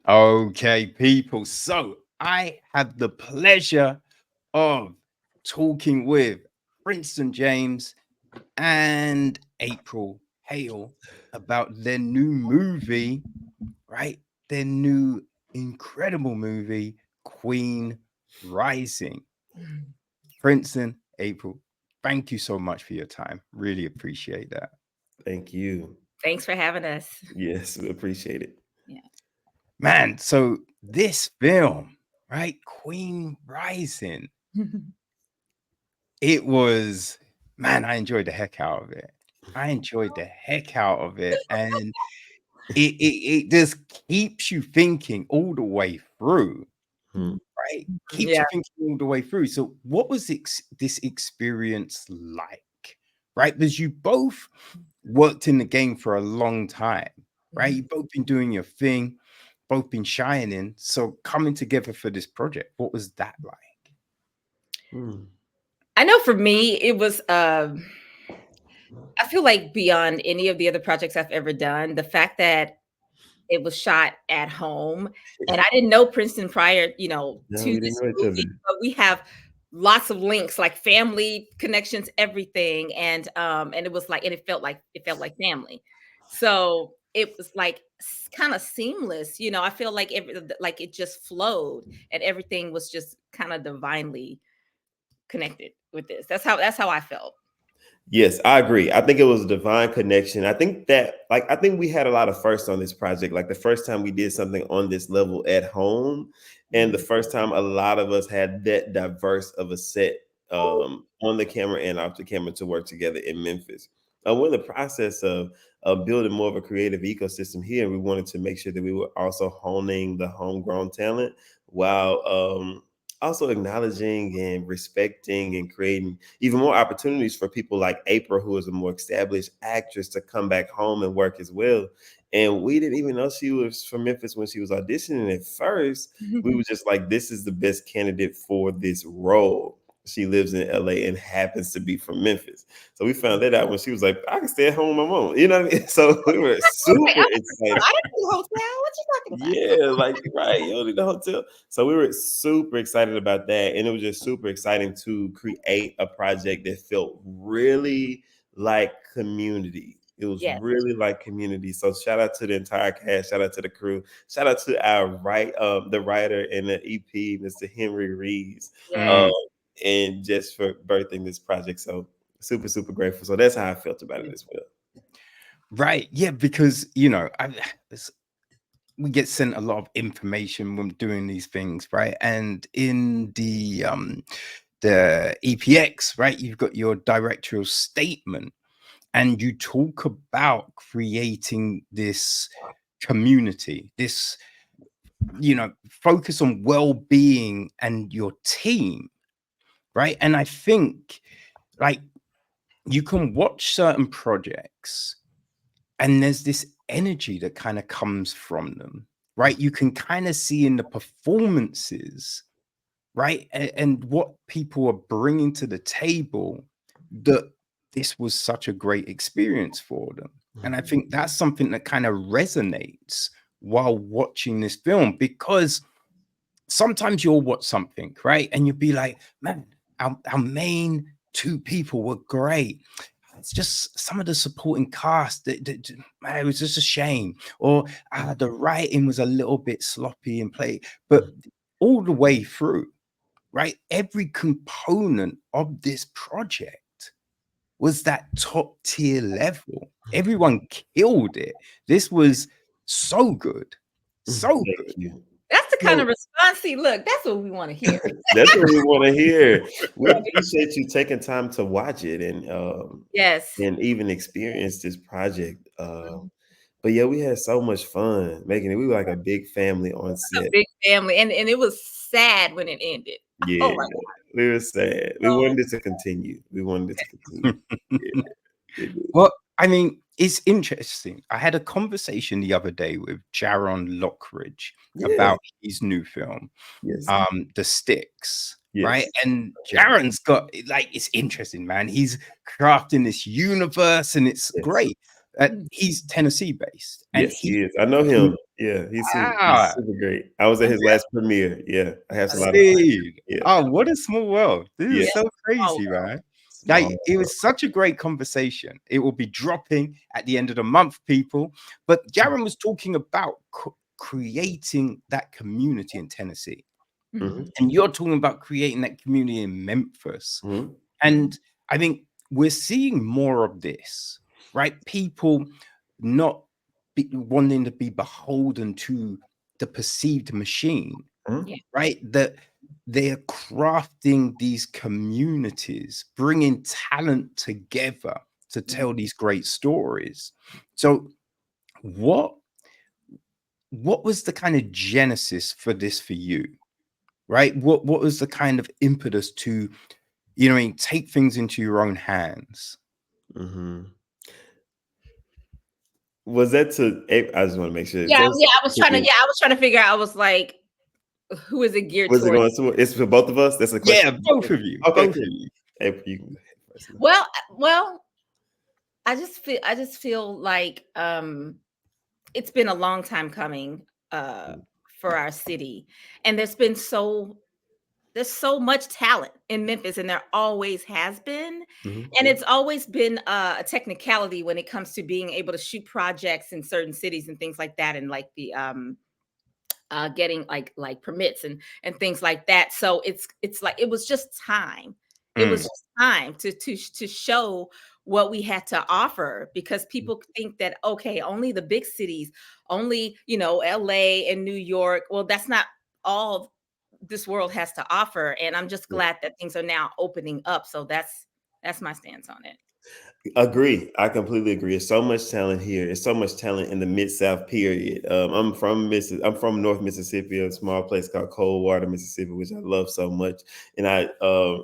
Okay, people. So I have the pleasure of talking with Princeton James and April Hale about their new movie, right? Their new incredible movie, Queen Rising. Princeton, April, thank you so much for your time. Really appreciate that. Thank you. Thanks for having us. Yes, we appreciate it. Yeah. Man, so this film, right? Queen Rising, it was, man, I enjoyed the heck out of it. I enjoyed the heck out of it. And it just keeps you thinking all the way through, Hmm. right? Keeps Yeah. you thinking all the way through. So, what was this experience like, right? Because you both worked in the game for a long time, right? You've both been doing your thing, both been shining. So, coming together for this project, what was that like? Hmm. I know for me, it was I feel like beyond any of the other projects I've ever done, the fact that it was shot at home, and I didn't know Princeton prior, No, to we didn't this know each other. movie, but we have lots of links, like family connections, everything, and it was like, and it felt like family. So it was like kind of seamless, I feel like like it just flowed, and everything was just kind of divinely connected with this. That's how I felt. Yes, I agree. I think it was a divine connection. I think that, like, I think we had a lot of firsts on this project. Like the first time we did something on this level at home, and the first time a lot of us had that diverse of a set on the camera and off the camera to work together in Memphis. We're in the process of building more of a creative ecosystem here, and we wanted to make sure that we were also honing the homegrown talent while also acknowledging and respecting and creating even more opportunities for people like April, who is a more established actress, to come back home and work as well. And we didn't even know she was from Memphis when she was auditioning at first. We were just like, this is the best candidate for this role. She lives in LA and happens to be from Memphis. So we found that out when she was like, I can stay at home with my mom. You know what I mean? So we were Wait, super I excited. didn't do hotel. What you talking about? Yeah, like right, you don't need the hotel. So we were super excited about that, and it was just super exciting to create a project that felt really like community. It was Yes. really like community. So shout out to the entire cast, shout out to the crew, shout out to our the writer and the EP, Mr. Henry Reeves, um, Mm, Yes. and just for birthing this project. So super, super grateful. So that's how I felt about it as well. right. Yeah, because we get sent a lot of information when doing these things, right? And in the EPX, right, you've got your directorial statement, and you talk about creating this community, this focus on well-being and your team, right? And I think, like, you can watch certain projects and there's this energy that kind of comes from them, right? You can kind of see in the performances, right? And what people are bringing to the table, that this was such a great experience for them. And I think that's something that kind of resonates while watching this film, because sometimes you'll watch something, right? And you'll be like, man, our main two people were great. It's just some of the supporting cast man, it was just a shame. Or the writing was a little bit sloppy and play, but all the way through, right? Every component of this project was that top tier level. Everyone killed it. This was so good. So Thank good. you. That's the kind So of response. See, look, that's what we want to hear. That's what we want to hear. We appreciate you taking time to watch it Yes. and even experience this project. But yeah, we had so much fun making it. We were like a big family on A set. big family, and it was sad when it ended. Oh Yeah, my we were sad. We God. wanted it to continue. We wanted it to continue. Yeah, it did. well, I mean, it's interesting. I had a conversation the other day with Jaron Lockridge Yeah. about his new film, Yes. The Sticks, right? Yes. And Jaron's got, like, it's interesting, man. He's crafting this universe and it's Yes. great. He's Tennessee based, and Yes, he is. I know him. Yeah, he's ah, super great. I was at his last premiere. Yeah, I have a lot of time. dude. Yeah, Oh, what a small world! This yeah, is so Oh, crazy, man. Like, small. it was such a great conversation. It will be dropping at the end of the month, people. But Jaron was talking about creating that community in Tennessee, Mm-hmm. and you're talking about creating that community in Memphis. Mm-hmm. And I think we're seeing more of this, right? People not wanting to be beholden to the perceived machine, Mm-hmm. yeah. right? That they're crafting these communities, bringing talent together to tell these great stories. So, what was the kind of genesis for this for you, right? What was the kind of impetus to, take things into your own hands? Mm-hmm. Was that to? I just want to make sure. Yeah, yeah. I was trying to figure out. I was like, who is it geared Was it towards? going to? It's for both of us. That's a question. Yeah, both of you. Okay, Both cool. of you. April, you can go ahead first. Well, I just feel like it's been a long time coming for our city, and there's so much talent in Memphis, and there always has been. Mm-hmm. And it's always been a technicality when it comes to being able to shoot projects in certain cities and things like that, and like the getting like permits and things like that. So it's like it was just time. It was just time to show what we had to offer, because people think that, okay, only the big cities, only, LA and New York. Well, that's not all this world has to offer. And I'm just glad that things are now opening up. So that's my stance on it. Agree. I completely agree. There's so much talent here. There's so much talent in the Mid-South period. I'm from North Mississippi, a small place called Coldwater, Mississippi, which I love so much. And I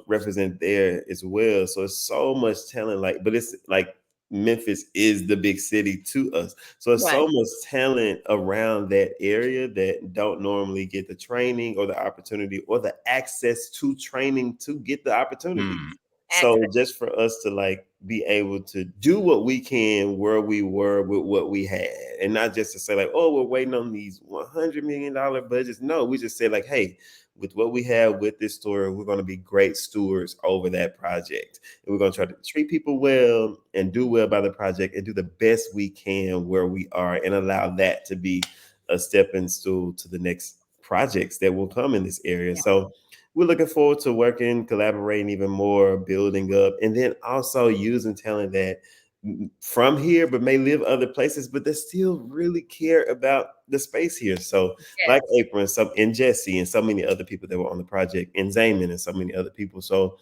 represent there as well. So it's so much talent, but it's like Memphis is the big city to us. So it's Right. so much talent around that area that don't normally get the training or the opportunity or the access to training to get the opportunity. So just for us to be able to do what we can where we were with what we had, and not just to say oh, we're waiting on these $100 million budgets. No, we just say hey, with what we have with this story, we're going to be great stewards over that project. And we're going to try to treat people well and do well by the project and do the best we can where we are, and allow that to be a stepping stool to the next projects that will come in this area. Yeah. So we're looking forward to working, collaborating even more, building up, and then also using talent that from here, but may live other places, but they still really care about the space here. So like April and Jesse and so many other people that were on the project, and Zaman and so many other people. So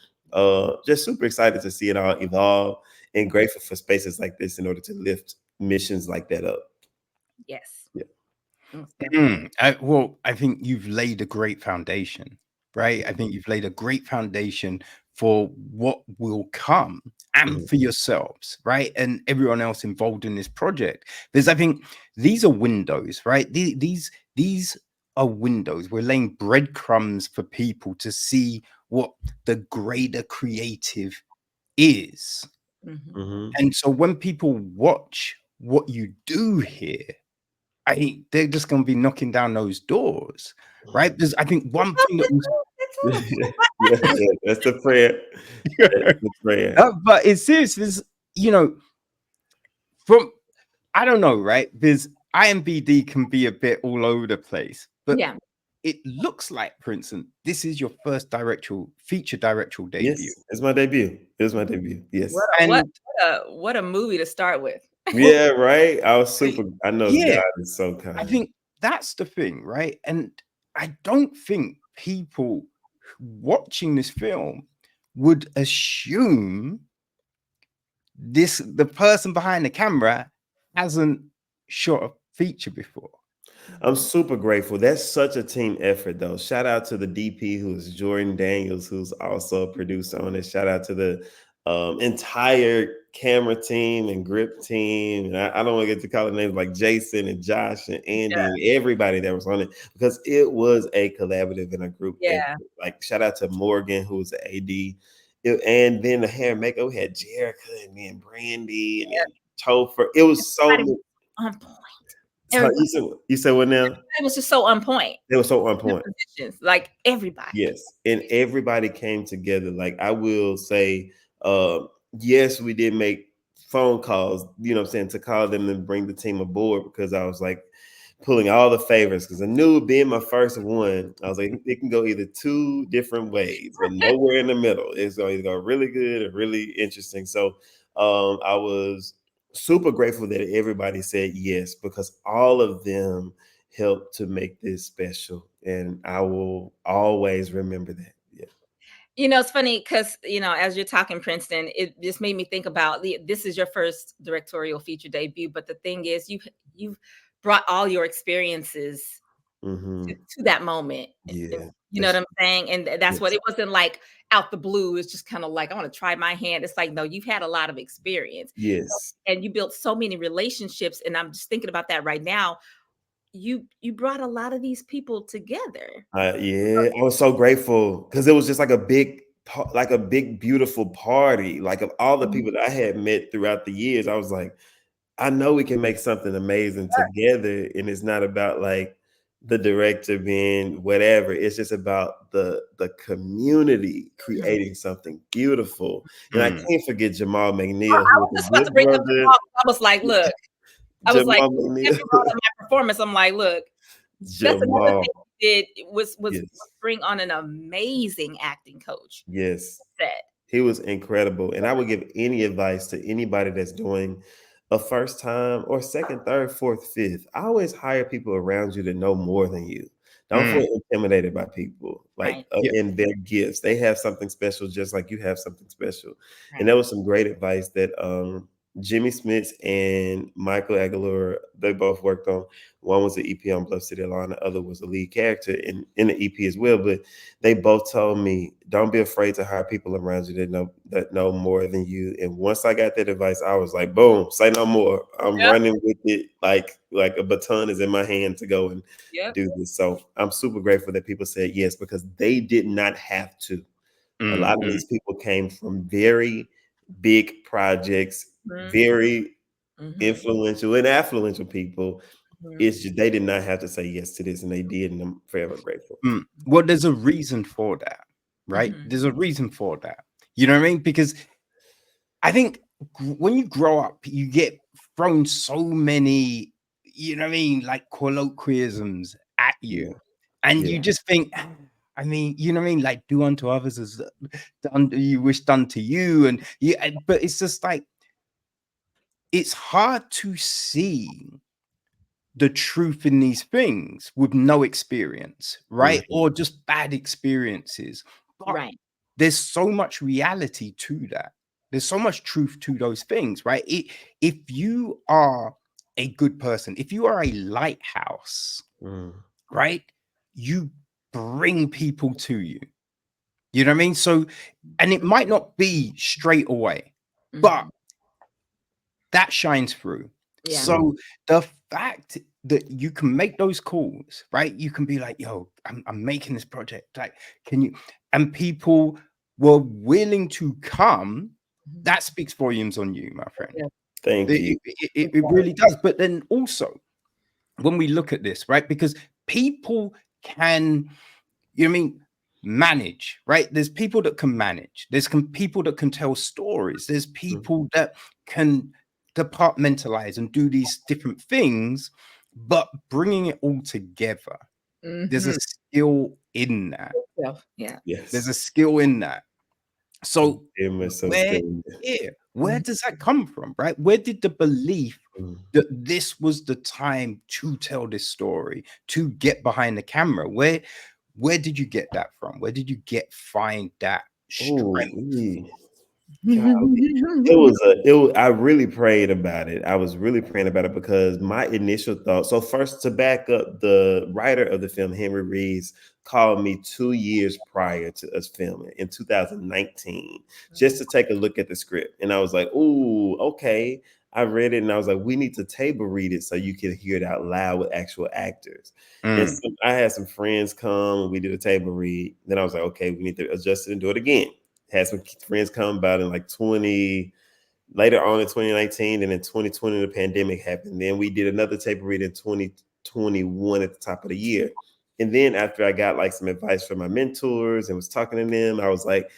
just super excited to see it all evolve, and grateful for spaces like this in order to lift missions like that up. Yes. Yeah. I think you've laid a great foundation, right? I think you've laid a great foundation for what will come, and for yourselves, right? And everyone else involved in this project. Because I think these are windows, right? These are windows. We're laying breadcrumbs for people to see what the greater creative is. And so when people watch what you do here, I think they're just going to be knocking down those doors, right? Because I think one thing that was That's the prayer. That's the prayer. but it's serious. There's, from, I don't know, right? Because IMBD can be a bit all over the place, but Yeah. it looks like, Princeton, this is your first feature directorial debut. Yes, it's my debut. It was my debut. Yes. What a movie to start with. Yeah, right. I was super. I know Yeah. God is so kind. I think that's the thing, right? And I don't think people watching this film would assume the person behind the camera hasn't shot a feature before. I'm super grateful. That's such a team effort, though. Shout out to the DP, who's Jordan Daniels, who's also a producer on it. Shout out to the entire camera team and grip team. And I don't want to get to call it names like Jason and Josh and Andy and everybody that was on it, because it was a collaborative and a group effort. Shout out to Morgan, who was the AD. And then the hair and makeup, we had Jerica and me and Brandy and Topher. It was so Everybody many. was on point. So Everybody. you said what now? It was just so on point. They were so on In their point. positions, like everybody. Yes, and everybody came together. Like I will say, yes, we did make phone calls, you know what I'm saying, to call them and bring the team aboard because I was like pulling all the favors because I knew being my first one, I was like, it can go either two different ways, but nowhere in the middle. It's going to go really good or really interesting. So I was super grateful that everybody said yes because all of them helped to make this special. And I will always remember that. Yeah. You know, it's funny because, you know, as you're talking Princeton, it just made me think about this is your first directorial feature debut. But the thing is, you've brought all your experiences Mm-hmm. to that moment. Yeah. You know what I'm saying? And that's what Yes. it wasn't like out the blue. It's just kind of like, I want to try my hand. It's like, no, you've had a lot of experience. Yes. And you built so many relationships. And I'm just thinking about that right now. You brought a lot of these people together. Yeah, I was so grateful because it was just like like a big, beautiful party. Like of all the people that I had met throughout the years, I was like, I know we can make something amazing together. And it's not about like the director being whatever. It's just about the community creating something beautiful. And I Mm. can't forget Jamal I McNeil, who was was just a about to good bring up the brother. talk. I was like, look, I was like, Jamal McNeil. after all of my performance, I'm like, look, that's another Jamal. thing he did was Yes. bring on an amazing acting coach. Yes. Set. He was incredible. And I would give any advice to anybody that's doing a first time or second, third, fourth, fifth. I always hire people around you that know more than you. Don't Mm. feel intimidated by people like Right. Yeah. in their gifts. They have something special just like you have something special. And Right. that was some great advice that Jimmy Smits and Michael Aguilar, they both worked on. One was the EP on Bluff City Lawn, the other was the lead character in the EP as well. But they both told me, don't be afraid to hire people around you that know more than you. And once I got that advice, I was like, boom, say no more. I'm Yep. running with it like a baton is in my hand to go and Yep. do this. So I'm super grateful that people said yes because they did not have to. A lot of Mm. these people came from very big projects, Mhm. very Mhm. influential and affluential people. Mhm. It's just they did not have to say yes to this, and they did, and I'm forever grateful. Mm. Well, there's a reason for that, right? Mhm. There's a reason for that. You know what I mean? Because I think when you grow up, you get thrown so many, you know what I mean, like colloquialisms at you. Yeah, And you yeah, just think, I mean, you know what I mean? Like, do unto others as done you wish done to you. And yeah, but it's just like, it's hard to see the truth in these things with no experience, right? mhm, Or just bad experiences. But Right. there's so much reality to that. There's so much truth to those things, right? If you are a good person, if you are a lighthouse, mm, right, you bring people to you. You know what I mean? So, and it might not be straight away, but Mhm. that shines through. Yeah. mm, So the fact that you can make those calls, right? You can be like, yo, I'm making this project. Like, can you? And people were willing to come. Mhm. That speaks volumes on you, my friend. Yeah. thank you. It really does. But then also, when we look at this, right? Because people can, you know what I mean, manage, right? There's people that can manage. There's people that can tell stories. There's Mm, people that can departmentalize and do these different things, but bringing it all together, there's a Mhm. skill in that. Yeah. There's yes, a skill in that. I'm So very much so where, still. yeah, where Mhm. does that come from, right? Where did the belief Mm. that this was the time to tell this story, to get behind the camera? Where did you get that from? Where did you find that Oh, strength? golly. I really prayed about it. I was really praying about it because my initial thought. So first, to back up, the writer of the film, Henry Reaves, called me 2 years prior to us filming in 2019, just to take a look at the script. And I was like, "Ooh, okay." I read it and I was like, "We need to table read it so you can hear it out loud with actual actors." And Mm, so I had some friends come and we did a table read. Then I was like, "Okay, we need to adjust it and do it again." Had some friends come about in like 20, later on in 2019, and in 2020 the pandemic happened. Then we did another tape read in 2021 at the top of the year. And then after I got like some advice from my mentors and was talking to them, I was like,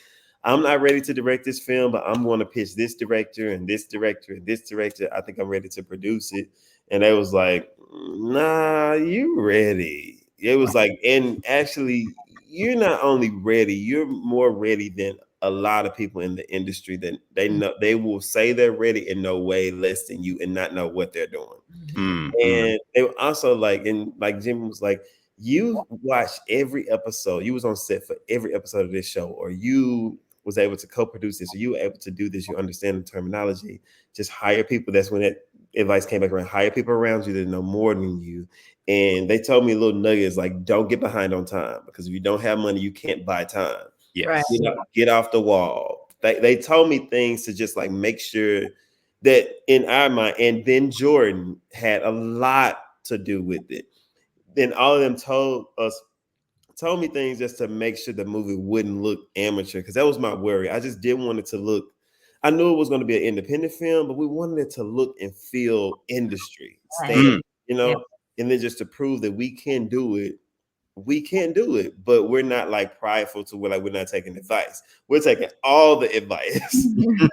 I'm not ready to direct this film, but I'm going to pitch this director and this director and this director. I think I'm ready to produce it. And they was like, nah, you ready. It was like, and actually, you're not only ready, you're more ready than a lot of people in the industry. That they know, they will say they're ready and know way less than you and not know what they're doing. And they were also like, and like Jim was like, you watch every episode, you was on set for every episode of this show, or you was able to co-produce this, or you were able to do this, you understand the terminology, just hire people. That's when that advice came back around. Hire people around you that know more than you. And they told me little nuggets like, don't get behind on time, because if you don't have money, you can't buy time. Yes. Get off the wall. They told me things to just like make sure that in our mind. And then Jordan had a lot to do with it. Then all of them told me things just to make sure the movie wouldn't look amateur, because that was my worry. I just didn't want it to look. I knew it was going to be an independent film, but we wanted it to look and feel industry standard, you know. And then just to prove that we can do it, we can do it, but we're not like prideful to where like we're not taking advice. We're taking all the advice,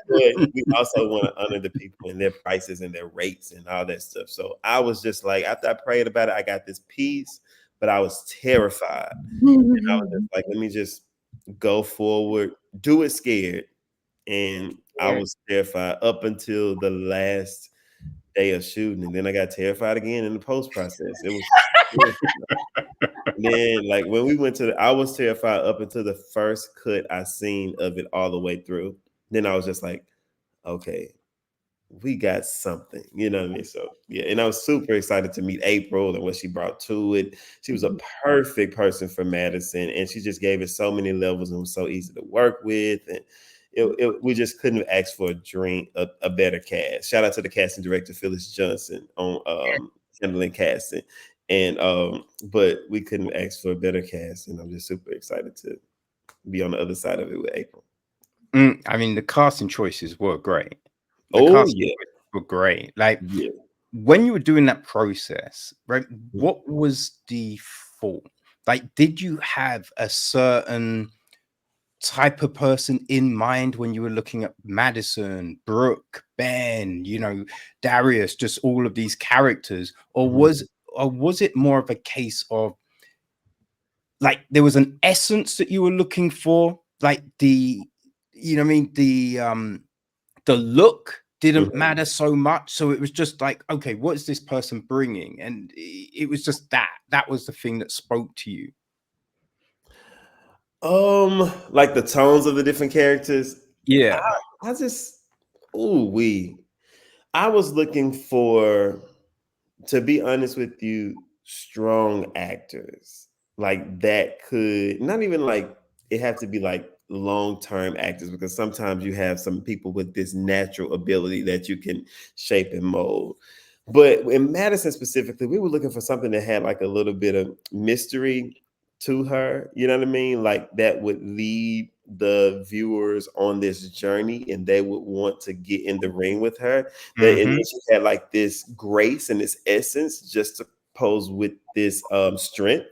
but we also want to honor the people and their prices and their rates and all that stuff. So I was just like, after I prayed about it, I got this peace, but I was terrified. And I was just like, let me just go forward, do it scared. And I was terrified up until the last day of shooting. And then I got terrified again in the post process. It was then like when we went to I was terrified up until the first cut I seen of it all the way through. Then I was just like, okay, we got something, you know what I mean? So yeah, and I was super excited to meet April and what she brought to it. She was a perfect person for Madison, and she just gave it so many levels and was so easy to work with. And we just couldn't have asked for a better cast. Shout out to the casting director Phyllis Johnson on handling casting. And but we couldn't ask for a better cast, and I'm just super excited to be on the other side of it with April. I mean, the casting choices were great. Were great. Like when you were doing that process, right? What was the thought? Like, did you have a certain type of person in mind when you were looking at Madison, Brooke, Ben, you know, Darius, just all of these characters, or was it more of a case of like there was an essence that you were looking for, like the, you know what I mean, the look didn't matter so much, so it was just like, okay, what is this person bringing? And it was just that was the thing that spoke to you. Like the tones of the different characters. Yeah. I just I was looking for, to be honest with you, strong actors like that could not even like it have to be like long-term actors, because sometimes you have some people with this natural ability that you can shape and mold. But in Madison specifically, we were looking for something that had like a little bit of mystery to her, you know what I mean? Like that would lead the viewers on this journey and they would want to get in the ring with her. That and then she had like this grace and this essence just to pose with this strength.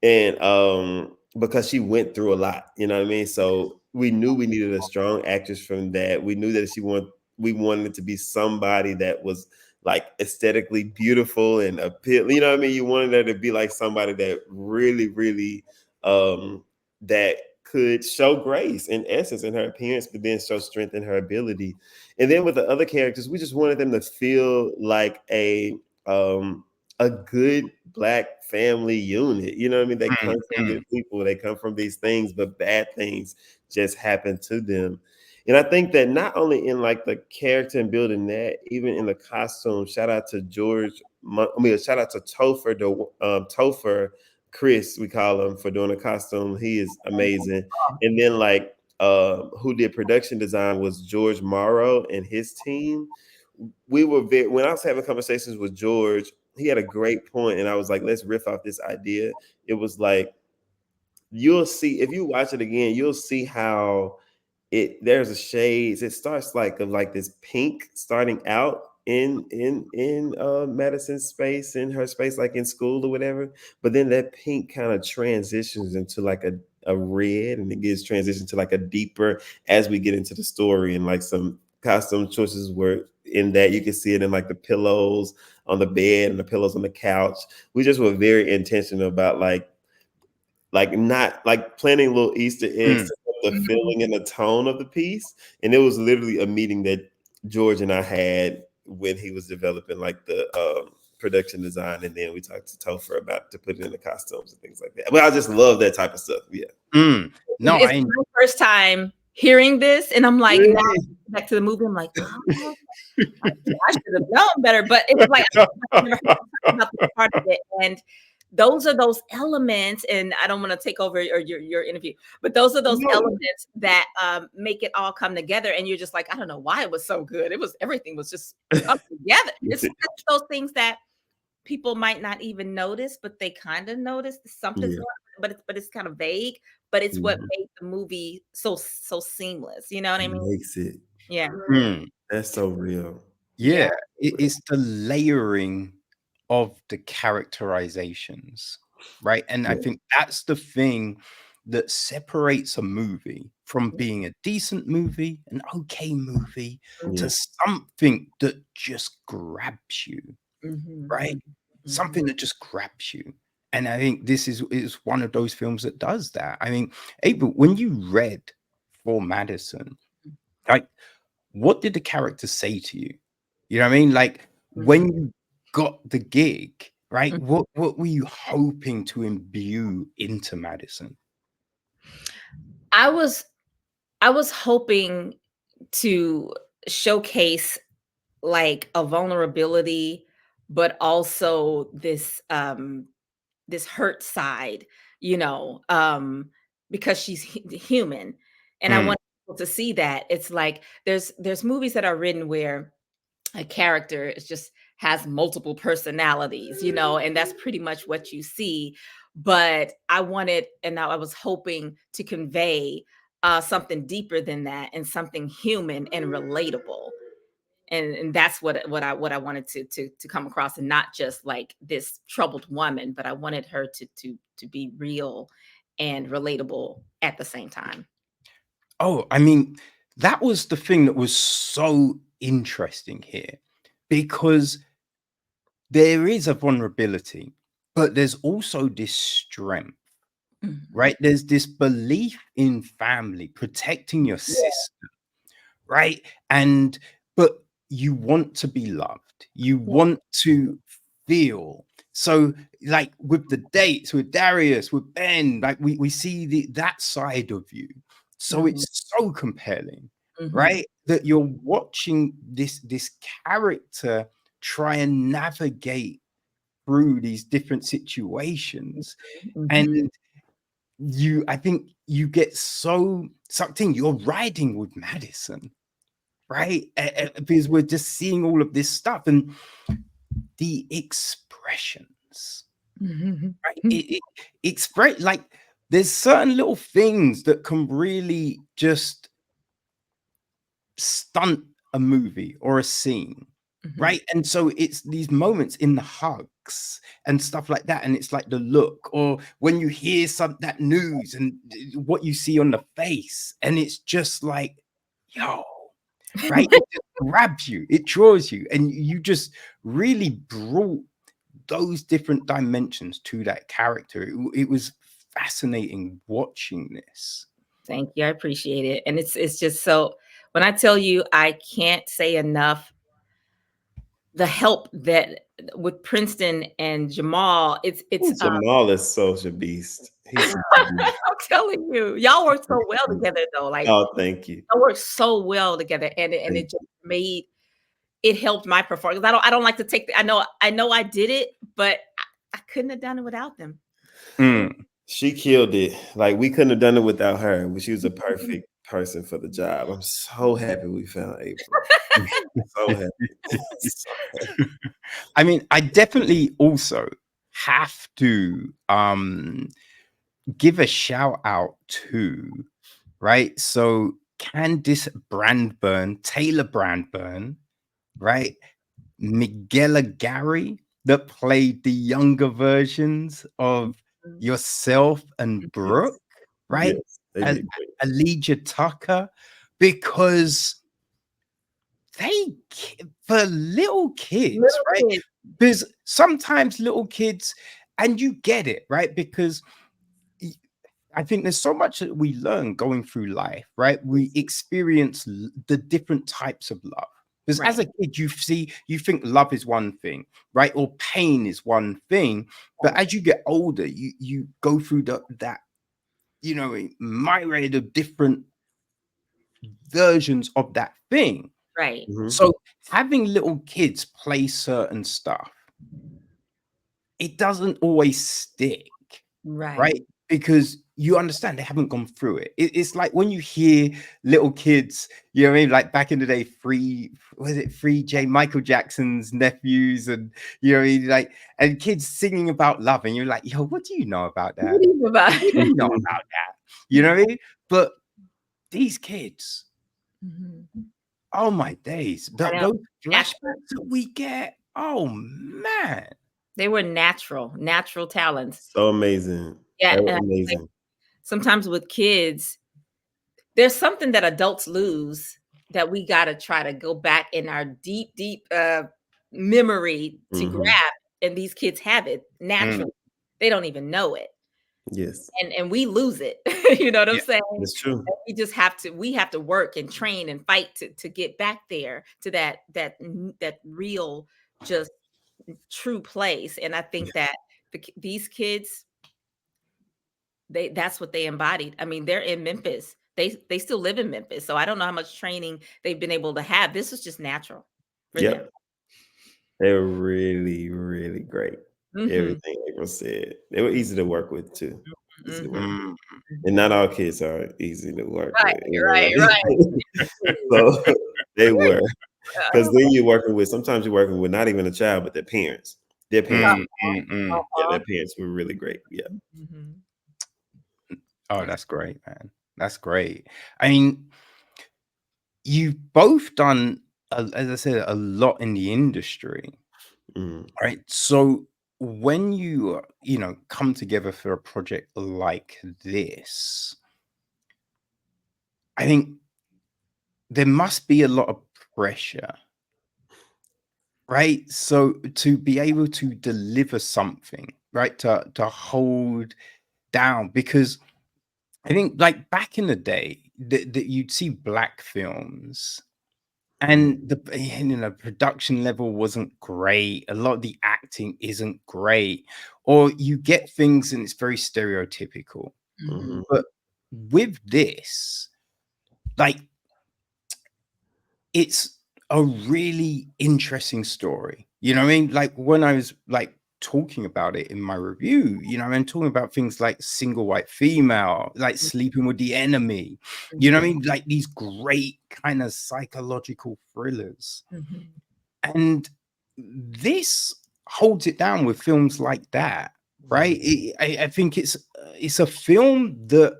And because she went through a lot, you know what I mean? So we knew we needed a strong actress from that. We knew that we wanted it to be somebody that was like aesthetically beautiful and appeal. You know what I mean? You wanted her to be like somebody that really, really that could show grace and essence in her appearance, but then show strength in her ability. And then with the other characters, we just wanted them to feel like a good Black family unit. You know what I mean? They come from good people. They come from these things, but bad things just happen to them. And I think that not only in like the character and building that, even in the costume, shout out to shout out to Topher, Chris, we call him, for doing the costume. He is amazing. And then like who did production design was George Morrow and his team. We were when I was having conversations with George, he had a great point, and I was like, let's riff off this idea. It was like, you'll see if you watch it again, you'll see how there's a shades. It starts like of like this pink starting out in Madison's space, in her space, like in school or whatever. But then that pink kind of transitions into like a red, and it gets transitioned to like a deeper as we get into the story, and like some costume choices were in that. You can see it in like the pillows on the bed and the pillows on the couch. We just were very intentional about like not like planting little Easter eggs to put the feeling and the tone of the piece. And it was literally a meeting that George and I had when he was developing like the production design, and then we talked to Topher about to put it in the costumes and things like that. But I just love that type of stuff. Yeah. No, It's my first time hearing this, and I'm like, now back to the movie, I'm like, oh, I should have known better. But it's like I never heard about this part of it, and those are those elements, and I don't want to take over your interview, but those are those elements that make it all come together, and you're just like, I don't know why it was so good. It was, everything was just up together. It's those things that people might not even notice, but they kind of notice something's going on, but it's kind of vague. But it's what made the movie so seamless. You know what I mean? Makes it. Yeah. That's so real. Yeah, it's the layering of the characterizations, right? And I think that's the thing that separates a movie from being a decent movie, an okay movie, to something that just grabs you, right? Something that just grabs you. And I think this is one of those films that does that. I mean, April, when you read For Madison, like, what did the character say to you? You know what I mean? Like, when you got the gig, right? What were you hoping to imbue into Madison? I was hoping to showcase like a vulnerability, but also this this hurt side, you know, because she's human, and I want people to see that. It's like there's movies that are written where a character is just has multiple personalities, you know, and that's pretty much what you see. But I wanted, and now I was hoping to convey something deeper than that, and something human and relatable. And that's what I wanted to come across, and not just like this troubled woman, but I wanted her to be real and relatable at the same time. Oh, I mean, that was the thing that was so interesting here, because there is a vulnerability, but there's also this strength, right? There's this belief in family, protecting your sister, right? And but you want to be loved, you want to feel. So like with the dates, with Darius, with Ben, like we see that side of you. So it's so compelling, right? That you're watching this character try and navigate through these different situations. And I think you get so sucked in. You're riding with Madison, right? Because we're just seeing all of this stuff and the expressions, right? It express, like, there's certain little things that can really just stunt a movie or a scene, right? And so it's these moments in the hugs and stuff like that, and it's like the look, or when you hear that news and what you see on the face, and it's just like, yo, right? It just grabs you, it draws you, and you just really brought those different dimensions to that character. It was fascinating watching this. Thank you. I appreciate it. And it's just so, when I tell you, I can't say enough the help that with Princeton and Jamal, it's Jamal is such a beast. He's I'm telling you, y'all work so well together though. Like, thank you. y'all work so well together, and it just made it helped my performance. I don't like to take I know I did it, but I couldn't have done it without them. She killed it. Like, we couldn't have done it without her, but she was a perfect person for the job. I'm so happy we found April. So happy. I mean, I definitely also have to give a shout out to, right? So Candice Brandburn, Taylor Brandburn, right? Miguel Gary that played the younger versions of yourself and Brooke, right? Yes, they Al- did great. Elijah Tucker, because for little kids, Little right? kids. Because sometimes little kids, and you get it, right? Because I think there's so much that we learn going through life, right? We experience the different types of love. Because as a kid, you think love is one thing, right? Or pain is one thing. But as you get older, you go through that, a myriad of different versions of that thing. Right. So having little kids play certain stuff, it doesn't always stick. Right? Because you understand they haven't gone through it. It's like when you hear little kids, you know what I mean? Like back in the day, Free J, Michael Jackson's nephews, and you know what I mean? Like, and kids singing about love, and you're like, yo, what do you know about that? What do you know about What do you know about that? You know what I mean? But these kids, oh my days, those flashbacks that we get, oh man. They were natural talents. So amazing. Yeah, They were and amazing. sometimes with kids, there's something that adults lose that we got to try to go back in our deep memory to grab, and these kids have it naturally. They don't even know it. Yes. And we lose it. You know what I'm saying? That's true. And we have to work and train and fight to get back there to that real, just true place. And I think that these kids, that's what they embodied. I mean, they're in Memphis. They still live in Memphis. So I don't know how much training they've been able to have. This was just natural for them. They were really, really great. Everything April said. They were easy to work with too. Easy to work with. And not all kids are easy to work with. Right. So they were. Because then sometimes you're working with not even a child, but their parents. Their parents. Yeah, their parents were really great. Yeah. Oh, that's great, man. That's great. I mean, you've both done, as I said, a lot in the industry, right? So when you come together for a project like this, I think there must be a lot of pressure, right? So to be able to deliver something, right? To hold down, because I think like back in the day that you'd see black films and the production level wasn't great. A lot of the acting isn't great, or you get things and it's very stereotypical. But with this, like, it's a really interesting story. You know what I mean? Like when I was like talking about it in my review, I'm talking about things like Single White Female, like Sleeping with the Enemy, you know what I mean? Like these great kind of psychological thrillers. And this holds it down with films like that, right? I think it's a film that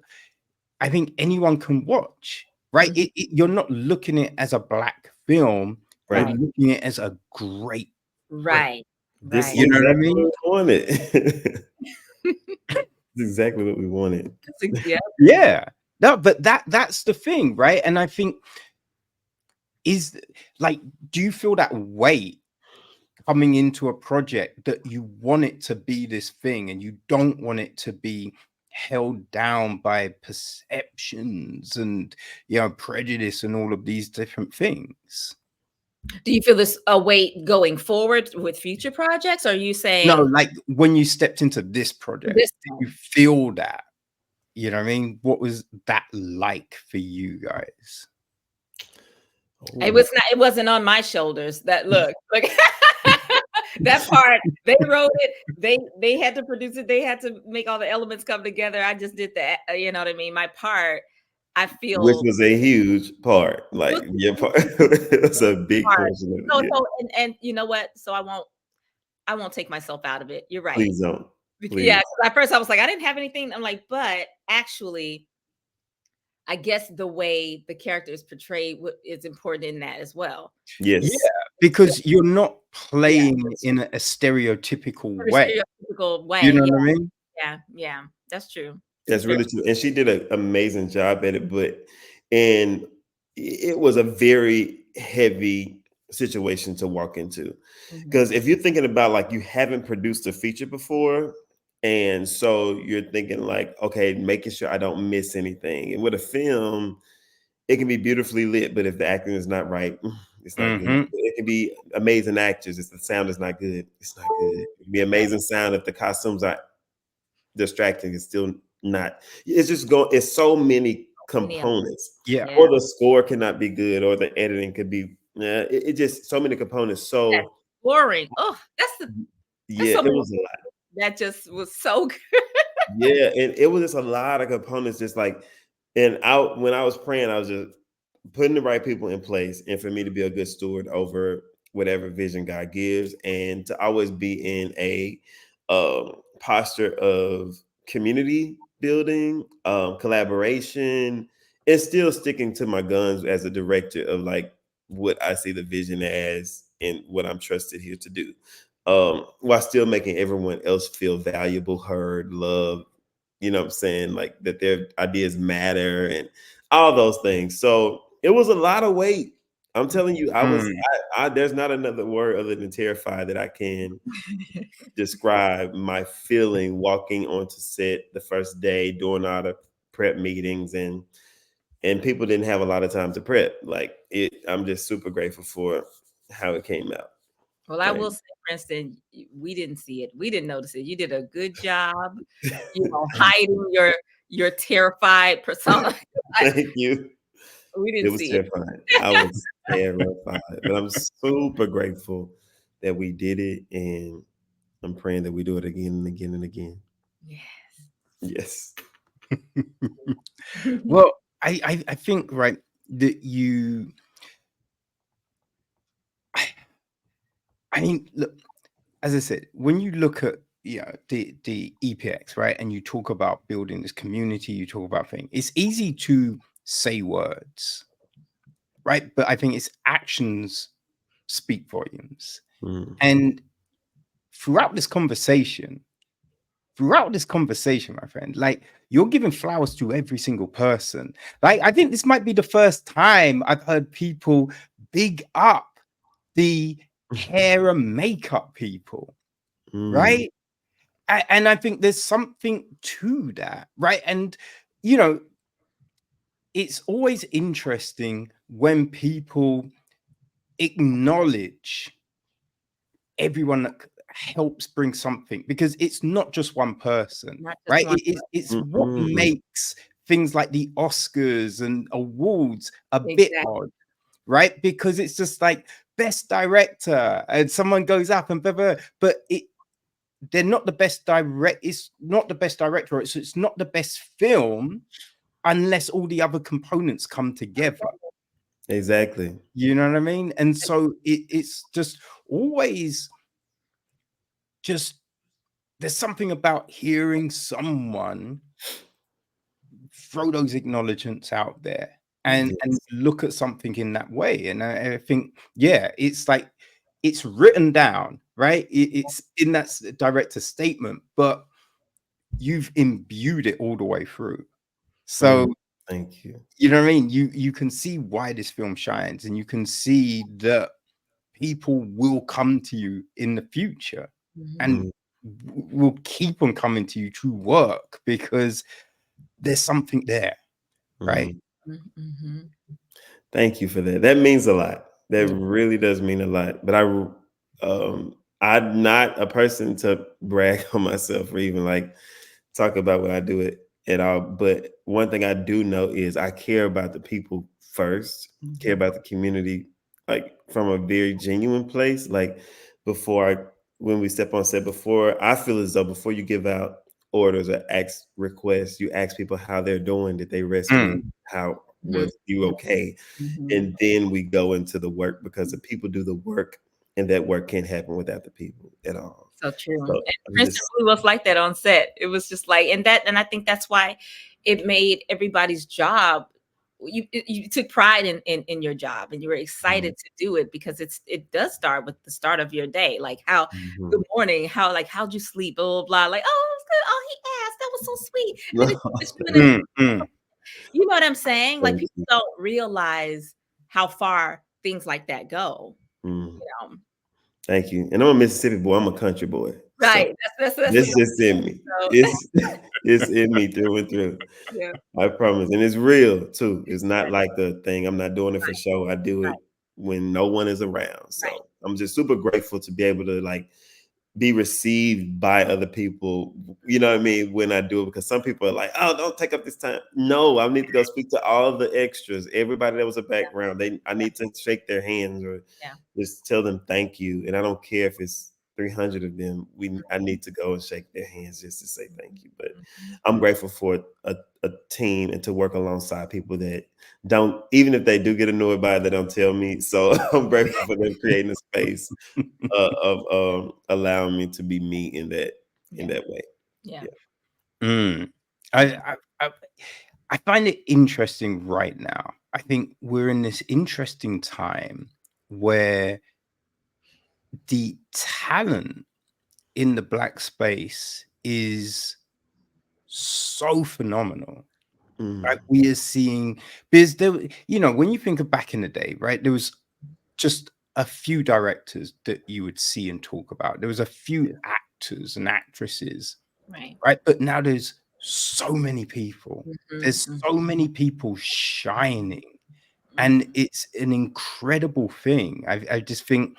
I think anyone can watch, right? You're not looking at it as a black film, right? You're looking at it as a great right. This You know what I mean? we wanted. It's exactly what we wanted. Yeah. No, but that's the thing, right? And I think is like, do you feel that weight coming into a project that you want it to be this thing and you don't want it to be held down by perceptions and prejudice and all of these different things? Do you feel this a weight going forward with future projects? Or are you saying no, like when you stepped into this project, did you feel that? You know what I mean? What was that like for you guys? It wasn't on my shoulders. That look that part, they wrote it, they had to produce it, they had to make all the elements come together. I just did that, you know what I mean? My part, I feel, which was a huge part. Like your part, it was a big portion of it. So, and you know what? So I won't take myself out of it. You're right. Please don't. Please. Yeah. At first I was like, I didn't have anything. I'm like, but actually, I guess the way the character is portrayed is important in that as well. Yes. Yeah, because you're not Yeah, playing in a stereotypical in a way. stereotypical You way. know Yeah, what I mean? yeah, that's true. That's really true. And she did an amazing job at it, and it was a very heavy situation to walk into. Mhm. Because if you're thinking about like you haven't produced a feature before, and so you're thinking like, okay, making sure I don't miss anything. And with a film, it can be beautifully lit, but if the acting is not right, it's not good. Mhm. It can be amazing actors. If the sound is not good, it's not good. It can be amazing sound if the costumes are distracting. It's still not. It's just going. It's so many Yeah. components. Yeah. Or the score cannot be good, or the editing could be. Yeah, it just so many components. That's So boring. Oh, that's yeah, it something was a lot. that just was so good. Yeah, and it was just a lot of components. Just like, and out when I was praying, I was just putting the right people in place, and for me to be a good steward over whatever vision God gives, and to always be in a posture of community building, collaboration, and still sticking to my guns as a director of like what I see the vision as and what I'm trusted here to do, while still making everyone else feel valuable, heard, loved. You know what I'm saying? Like that their ideas matter and all those things. So it was a lot of weight. I'm telling you, Mm. there's not another word other than terrified that I can describe my feeling walking onto set the first day, doing all the prep meetings, and people didn't have a lot of time to prep. Like I'm just super grateful for how it came out. Well, I Like, will say, Princeton, we didn't see it. We didn't notice it. You did a good job, hiding your terrified persona. thank you. We It didn't was see it. terrifying. I was terrified, but I'm super grateful that we did it, and I'm praying that we do it again and again and again. Yes. Yes. Well, I think right that you. I mean, look, as I said, when you look at the EPX, right, and you talk about building this community, you talk about things. It's easy to say words, right? But I think it's actions speak volumes. Mm. And throughout this conversation, my friend, like you're giving flowers to every single person. Like I think this might be the first time I've heard people big up the hair and makeup people, Mm. right? And I think there's something to that, right? And you know, it's always interesting when people acknowledge everyone that helps bring something, because it's not just one person, Not just right? one. It's what Mm-mm. makes things like the Oscars and awards a bit Exactly. odd, right? Because it's just like best director and someone goes up and blah, blah, but they're not the best it's not the best director, it's not the best film unless all the other components come together. Exactly. You know what I mean? And so it's just always just there's something about hearing someone throw those acknowledgements out there and Yes. look at something in that way. And I think, yeah, it's like it's written down, right? It's in that director's statement, but you've imbued it all the way through. So Mm. Thank you. you know what I mean? You can see why this film shines, and you can see that people will come to you in the future and Mm. will keep on coming to you to work because there's something there, right? Mm. Mm-hmm. Thank you for that. That means a lot. That Yeah. really does mean a lot. But I'm not a person to brag on myself or even like talk about what I do at all. But one thing I do know is I care about the people first, care about the community, like from a very genuine place. Like when we step on set, before I feel as though before you give out orders or ask requests, you ask people how they're doing. Did they rest well? Mm, How Mhm. was you okay? Mhm. And then we go into the work because the people do the work, and that work can't happen without the people at all. So true. So And I'm Princeton just really was like that on set. It was just like, and I think that's why it made everybody's job. You took pride in your job, and you were excited to do it because it does start with the start of your day. Like, how Mhm. good morning, how, like, how'd you sleep, blah blah blah. Like, oh, it was good. Oh, he asked, that was so sweet. And then it's gonna, Mm, mm, you know what I'm saying? Like, Thank people you. don't realize how far things like that go. Mm. You know, Thank you. And I'm a Mississippi boy. I'm a country boy. So right? That's this the is in me. so, It's it's in me through and through. yeah, I promise. And it's real too. It's not right, like a thing. I'm not doing it for show. I do it when no one is around. right, So I'm just super grateful to be able to like be received by other people, you know what I mean, when I do it, because some people are like, oh, don't take up this time. No, I need to go speak to all the extras, everybody that was a yeah, background. I yeah, need to shake their hands or yeah. just tell them thank you. And I don't care if it's 300 of them. I Mhm, need to go and shake their hands just to say thank you. But mhm. I'm grateful for a team and to work alongside people that don't, even if they do get annoyed by it, they don't tell me. So I'm grateful for them creating a space of allowing me to be me in Yeah, that way. yeah, Yeah. mm. yeah, I find it interesting right now. I think we're in this interesting time where the talent in the Black space is so phenomenal. Mm, Right? We are seeing, because when you think of back in the day, right, there was just a few directors that you would see and talk about. There was a few actors and actresses, right. right? But now there's so many people. Mhm, There's mhm, so many people shining, and mhm. it's an incredible thing. I just think,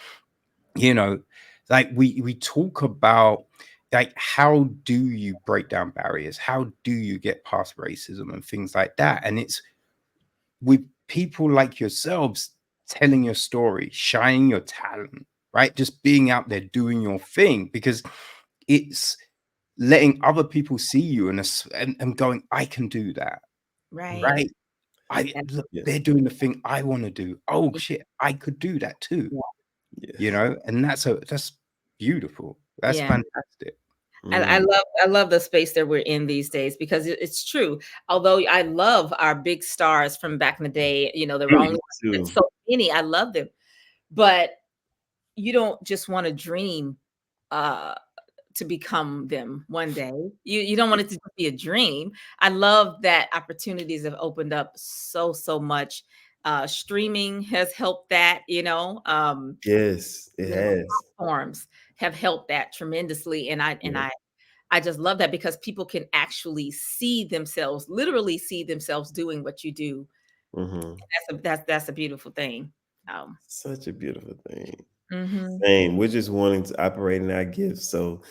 you know, like we talk about, like, how do you break down barriers? How do you get past racism and things like that? And it's with people like yourselves telling your story, shining your talent, right? Just being out there doing your thing, because it's letting other people see you and going, I can do that, Right. right? I Yeah, look, they're yes. doing the thing I want to do. Oh yeah, shit, I could do that too, Yes. and that's beautiful. That's yeah. fantastic. I Mm, love, I love the space that we're in these days, because it's true. Although I love our big stars from back in the day, there were Mm, only too. so many. I love them, but you don't just want to dream uh to become them one day. You don't want it to just be a dream. I love that opportunities have opened up so much. Streaming has helped that, Yes, it the has. platforms have helped that tremendously. And I and Yeah. I I just love that, because people can actually see themselves, literally see themselves doing what you do. Hmm. That's a beautiful thing. Um, Such a beautiful thing. mhm, Same. We're just wanting to operate in our gifts so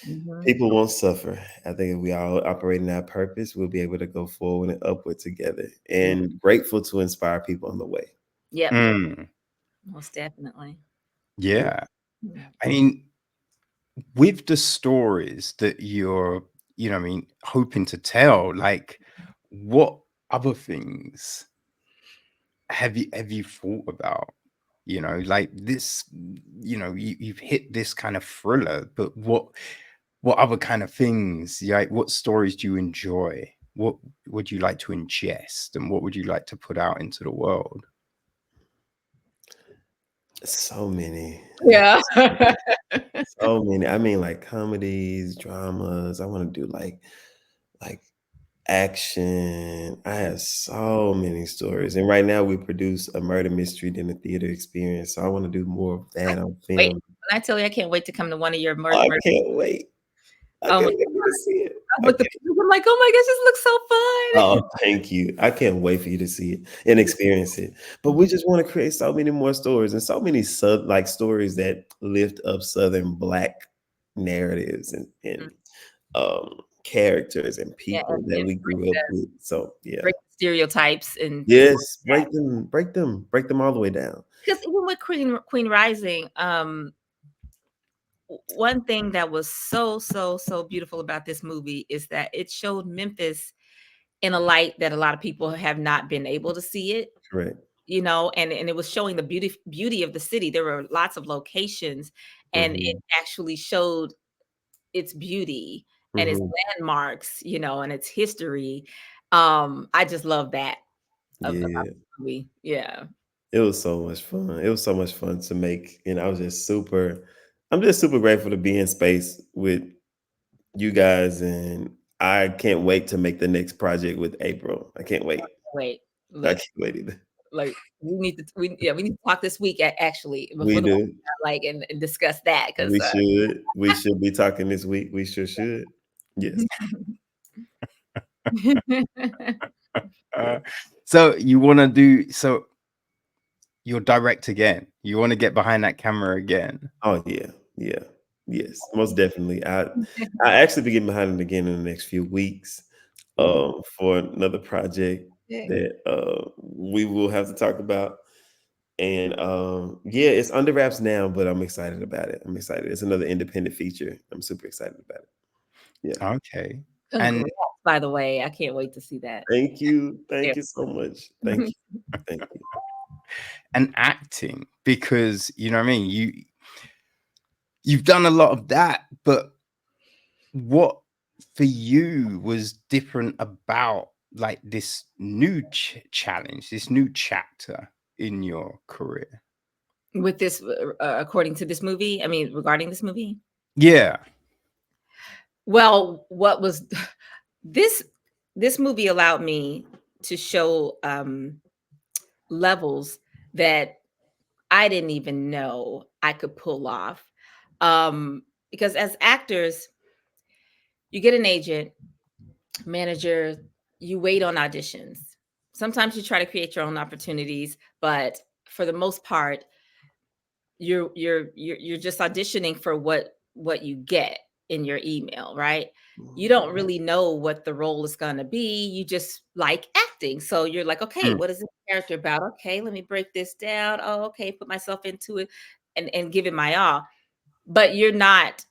mhm. people won't suffer. I think if we all operate in our purpose, we'll be able to go forward and upward together. Yeah. And grateful to inspire people on the way. Yep. mm, Most definitely. Yeah. yeah. Mm. I mean, with the stories that you're, hoping to tell, like, what other things have you thought about? Like this, you've hit this kind of thriller, but what other kind of things, like, what stories do you enjoy? What would you like to ingest, and what would you like to put out into the world? So many. Yeah. So many. I mean, like comedies, dramas. I want to do like action. I have so many stories. And right now we produce a murder mystery in the theater experience. So I want to do more of I that can't on wait. film. When I tell you, I can't wait to come to one of your Oh, I murder. can't wait. I Oh my can't wait for God. you to see it. I'm I with the can't. pictures. I'm like, oh my gosh, this looks so Oh, fun. thank you. I can't wait for you to see it and experience it. But we just want to create so many more stories and so many stories that lift up Southern Black narratives and characters and Yeah, people that and we grew up with. So yeah. break stereotypes and things like Yes, that. break them all the way down. Because even with Queen Rising, one thing that was so beautiful about this movie is that it showed Memphis in a light that a lot of people have not been able to see it. Correct. And it was showing the beauty of the city. There were lots of locations, and it Mhm, actually showed its beauty and its mhm. landmarks, and its history. I just love that about Yeah. the movie. Yeah. It was so much fun. It was so much fun to make. And I'm just super grateful to be in space with you guys. And I can't wait to make the next project with April. I can't wait. Wait, I look, can't wait either. like we need to talk this week actually We before the do. like and discuss that because We should. We should be talking this week. We sure should. Yes. Uh, so you want to do so? You'll direct again. You want to get behind that camera again. Oh yeah. Yeah. Yes. Most definitely. I actually be getting behind it again in the next few weeks. For another project that we will have to talk about. And yeah, it's under wraps now, but I'm excited about it. I'm excited. It's another independent feature. I'm super excited about it. Yeah. Okay. And Congrats, by the way. I can't wait to see that. Thank you. Yeah. Thank you so much. Thank you. Thank you. and acting, because you know what I mean. You've done a lot of that, but what for you was different about like this new challenge, this new chapter in your career? With this, according to this movie, I mean, regarding this movie. Yeah. Well, what was this? This movie allowed me to show levels that I didn't even know I could pull off. Because as actors, you get an agent, manager, you wait on auditions. Sometimes you try to create your own opportunities, but for the most part, you're just auditioning for what you get in your email, right? You don't really know what the role is going to be. You just like acting. So you're like, okay, Mm. what is this character about? Okay, let me break this down. Oh, okay, put myself into it and give it my all. But you're not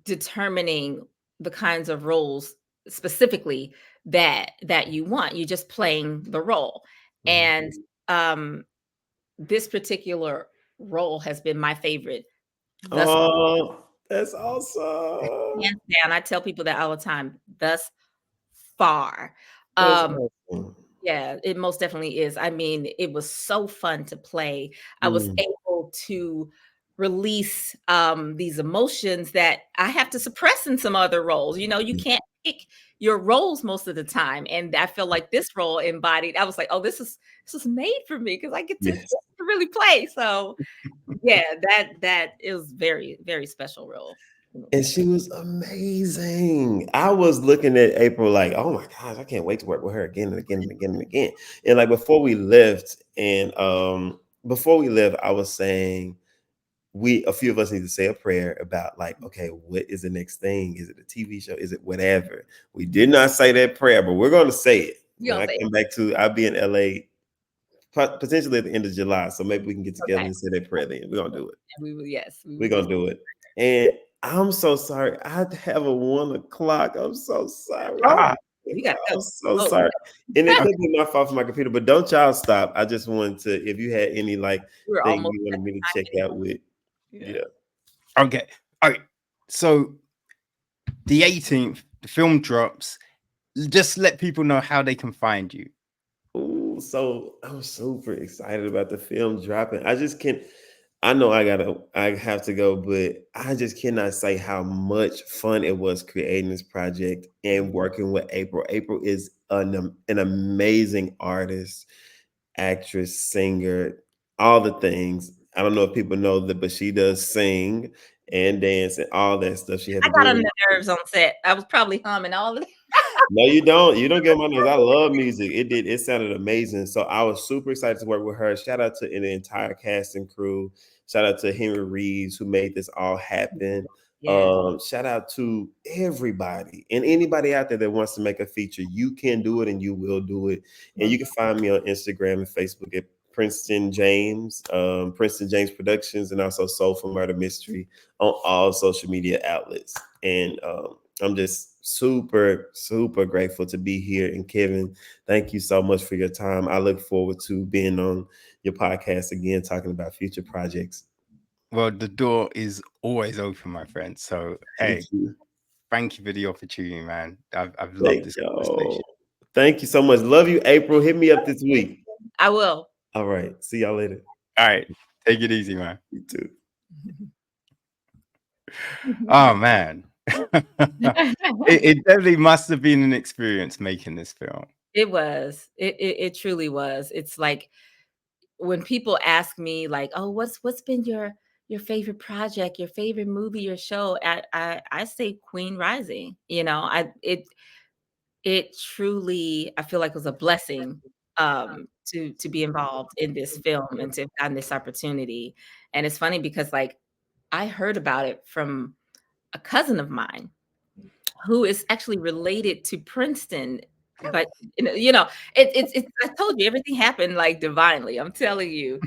determining the kinds of roles specifically that you want. You're just playing the role. And um this particular role has been my favorite thus Oh, that's awesome. hands down. I tell people that all the time, thus far. That's Um, awesome. yeah, it most definitely is. I mean, it was so fun to play. I was Mm, able to release these emotions that I have to suppress in some other roles. You know, you mm, can't pick your roles most of the time. And I feel like this role embodied, I was like, oh, this is made for me because I get to yes. really play. So yeah, that it was very, very special role. And she was amazing. I was looking at April like, oh my gosh, I can't wait to work with her again and again and again and again. And like before we left, I was saying a few of us need to say a prayer about like, okay, what is the next thing? Is it a TV show? Is it whatever? We did not say that prayer, but we're gonna say it. You When don't I say, come back I'll be in LA potentially at the end of July. So maybe we can get together okay, and say that prayer then. We're gonna do it. we will, yes, we We're will do gonna do it. And I'm so sorry. I have a 1 o'clock. I'm so sorry. oh, Ah, you gotta I'm go. so Oh, sorry. And it okay. could be my fault for my computer, but don't y'all stop. I just wanted to, if you had any like we were thing almost you at wanted me to check the out with, time anyway. yeah. Okay. All right. So the 18th, the film drops. Just let people know how they can find you. Ooh, so I'm super excited about the film dropping. I just can't. I know I have to go, but I just cannot say how much fun it was creating this project and working with April. April is an amazing artist, actress, singer, all the things. I don't know if people know that, but she does sing and dance and all that stuff. She had I to got do on it. the nerves on set. I was probably humming all of it. No, you don't. You don't get my nerves. I love music. It sounded amazing. So I was super excited to work with her. Shout out to the entire cast and crew. Shout out to Henry Reaves who made this all happen. Yeah. Shout out to everybody and anybody out there that wants to make a feature. You can do it and you will do it. And you can find me on Instagram and Facebook at Princeton James, Princeton James Productions, and also Soulful Murder Mystery on all social media outlets. And I'm just super, super grateful to be here. And Kevin, thank you so much for your time. I look forward to being on your podcast again, talking about future projects. Well, the door is always open, my friend. So, Thank hey, you. thank you for the opportunity, man. I've loved Thank this y'all. conversation. Thank you so much. Love you, April. Hit me up this week. I will. All right. See y'all later. All right. Take it easy, man. You too. Oh, man. It definitely must have been an experience making this film. It was. It truly was. It's like when people ask me, like, "Oh, what's been your favorite project, your favorite movie, your show?" I say Queen Rising. You know, it truly, I feel like, was a blessing to be involved in this film and to have gotten this opportunity. And it's funny because, like, I heard about it from a cousin of mine who is actually related to Princeton, but, it's I told you everything happened, like, divinely, I'm telling you.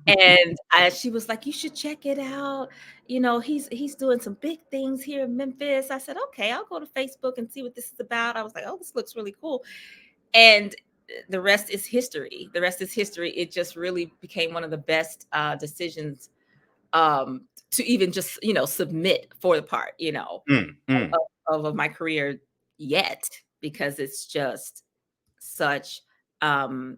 And she was like, "You should check it out. He's doing some big things here in Memphis." I said, "Okay, I'll go to Facebook and see what this is about." I was like, "Oh, this looks really cool." And the rest is history. The rest is history. It just really became one of the best decisions to even just, submit for the part, Mm, mm. of my career yet, because it's just such um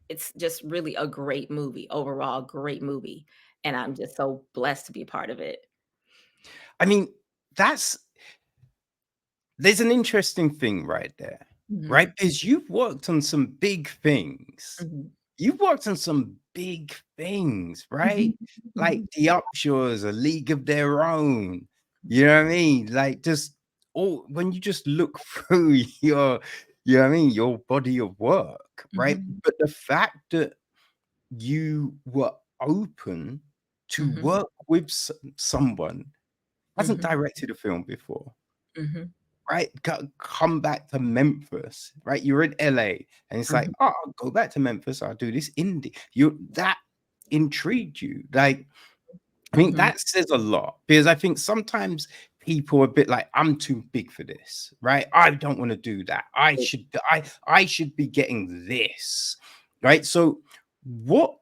it's just really a great movie, overall great movie, and I'm just so blessed to be a part of it. I mean, there's an interesting thing right there, Mhm, right? Because you've worked on some big things. mhm, You've worked on some big things, right? mhm, Like mhm, the Upshaws, A League of Their Own. You know what I mean? Like just all when you just look through you know what I mean, your body of work, right? mhm, But the fact that you were open to mhm, work with someone hasn't mhm, directed a film before, mhm, right? Come back to Memphis, right? You're in LA, and it's like, mhm, oh, I'll go back to Memphis. I'll do this indie. That intrigued you. Like, I mean, mhm. that says a lot because I think sometimes people are a bit like, I'm too big for this, right? I don't want to do that. I should be getting this, right? So, what?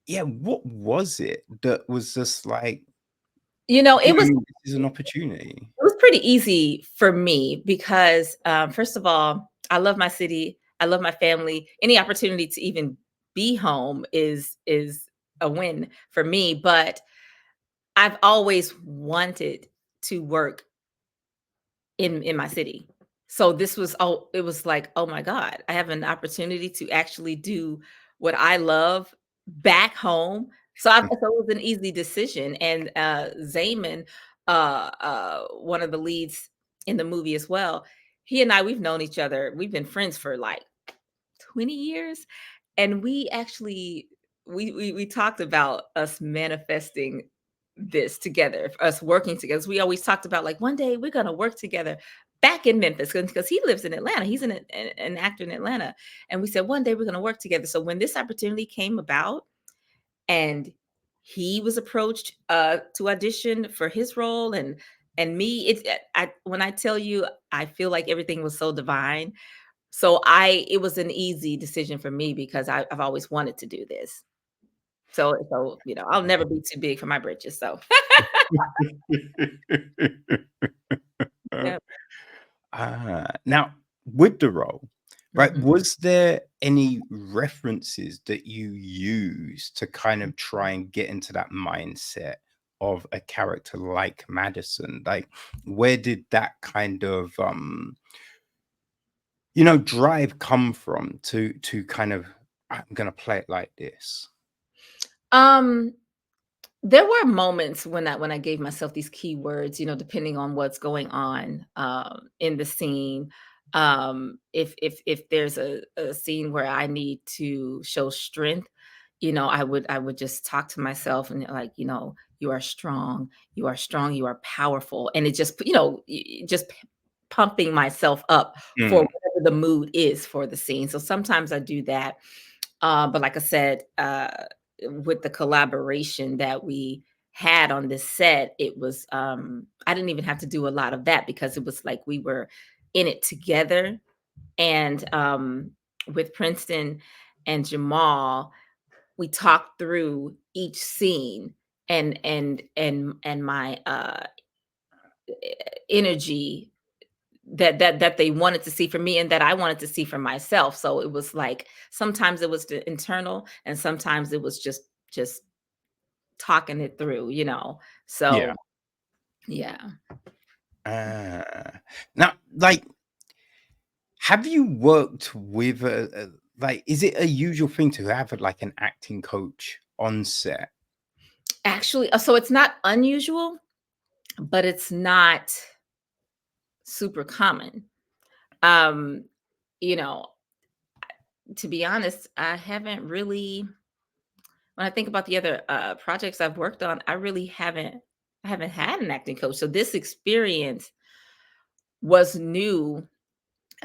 Yeah, what was it that was just like, You know, you it know, was this is an opportunity? it was pretty easy for me because, first of all, I love my city. I love my family. Any opportunity to even be home is a win for me. But I've always wanted to work in my city. So this was it was like, "Oh my God, I have an opportunity to actually do what I love back home." So it was an easy decision. And Zaman, one of the leads in the movie as well, he and I, we've known each other. We've been friends for like 20 years. And we actually we talked about us manifesting this together, us working together. So we always talked about, like, one day we're gonna work together back in Memphis because he lives in Atlanta. He's an actor in Atlanta. And we said one day we're gonna work together. So when this opportunity came about and he was approached to audition for his role, and me, when I tell you, I feel like everything was so divine. So it was an easy decision for me because I've always wanted to do this. So, I'll never be too big for my britches. So yeah. Now, with the role, right, Mhm. was there any references that you used to kind of try and get into that mindset of a character like Madison? Like, where did that kind of drive come from to kind of, I'm gonna play it like this? Um, there were moments when I gave myself these keywords, depending on what's going on in the scene. If there's a scene where I need to show strength, I would just talk to myself and, like, you are strong, you are strong, you are powerful, and it just, just pumping myself up for Mm, whatever the mood is for the scene. So sometimes I do that. But like I said, with the collaboration that we had on this set, it was, I didn't even have to do a lot of that because it was like we were in it together. And with Princeton and Jamal, we talked through each scene, and my energy that they wanted to see from me and that I wanted to see for myself. So it was like sometimes it was the internal and sometimes it was just talking it through, you know. Yeah. So yeah. Now, like, have you worked with like, is it a usual thing to have like an acting coach on set? Actually, so it's not unusual, but it's not super common. Um, you know, to be honest, I haven't really when I think about the other projects I've worked on, I haven't had an acting coach. So this experience was new,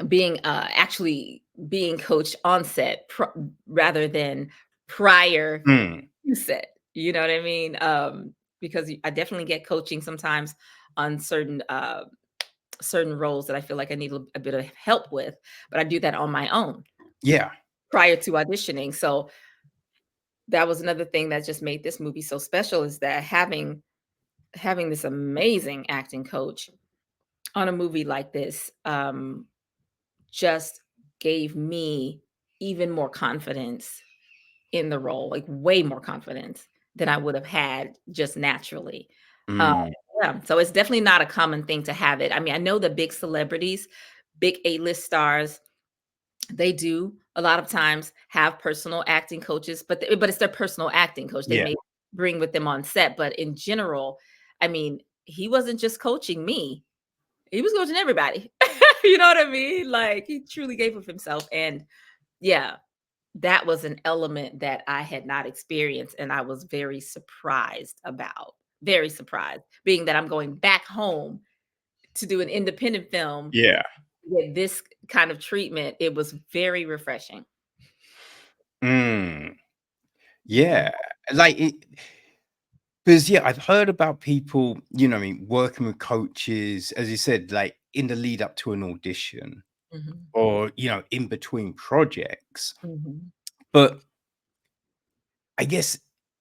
being actually being coached on set rather than prior Mm, to set. You know what I mean? Because I definitely get coaching sometimes on certain roles that I feel like I need a bit of help with, but I do that on my own yeah. prior to auditioning. So that was another thing that just made this movie so special, is that having this amazing acting coach on a movie like this just gave me even more confidence in the role, like way more confidence than I would have had just naturally. Uh, Mm, yeah, so it's definitely not a common thing to have it. I mean, I know the big celebrities, big A-list stars, they do a lot of times have personal acting coaches, but it's their personal acting coach. They yeah. may bring with them on set, but in general, I mean, he wasn't just coaching me. He was coaching everybody. You know what I mean? Like he truly gave of himself. And yeah, that was an element that I had not experienced and I was very surprised about. Very surprised, being that I'm going back home to do an independent film Yeah. with this kind of treatment. It was very refreshing. Mm, Mhm, yeah. Like it, because yeah, I've heard about people, you know, what I mean, working with coaches, as you said, like in the lead up to an audition mhm, or, you know, in between projects. mhm, But I guess,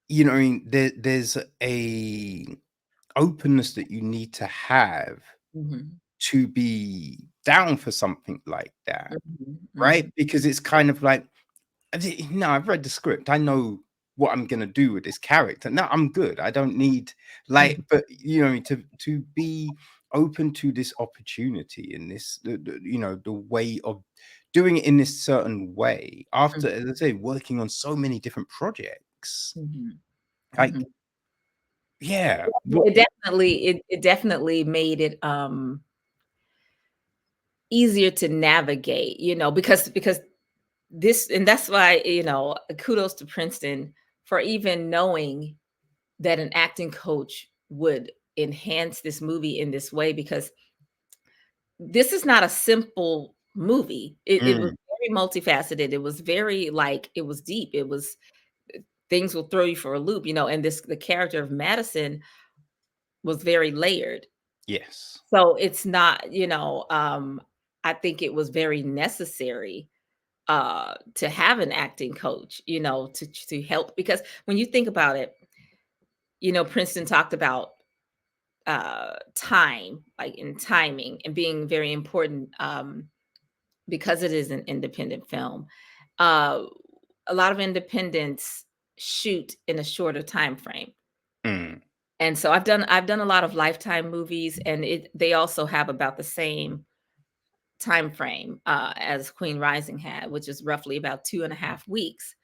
you know, what I mean, there's a openness that you need to have mhm, to be down for something like that, mhm, right? mhm, Because it's kind of like, no, I've read the script. I know what I'm gonna do with this character. No, I'm good. I don't need mhm, like, but you know, to be open to this opportunity in this, you know, the way of doing it in this certain way. After, as I say, working on so many different projects, mhm, like, mhm. yeah, It definitely made it easier to navigate, you know, because this and that's why, you know, kudos to Princeton for even knowing that an acting coach would enhance this movie in this way, because this is not a simple movie. It was mm, very multifaceted. It was very like it was deep. It was things will throw you for a loop, you know, and this the character of Madison was very layered. yes, So it's not, you know, I think it was very necessary to have an acting coach, you know, to help, because when you think about it, you know, Princeton talked about time, like in timing and being very important, because it is an independent film. Uh a lot of independents shoot in a shorter time frame. mm, And so I've done a lot of Lifetime movies, and they also have about the same time frame as Queen Rising had, which is roughly about 2.5 weeks.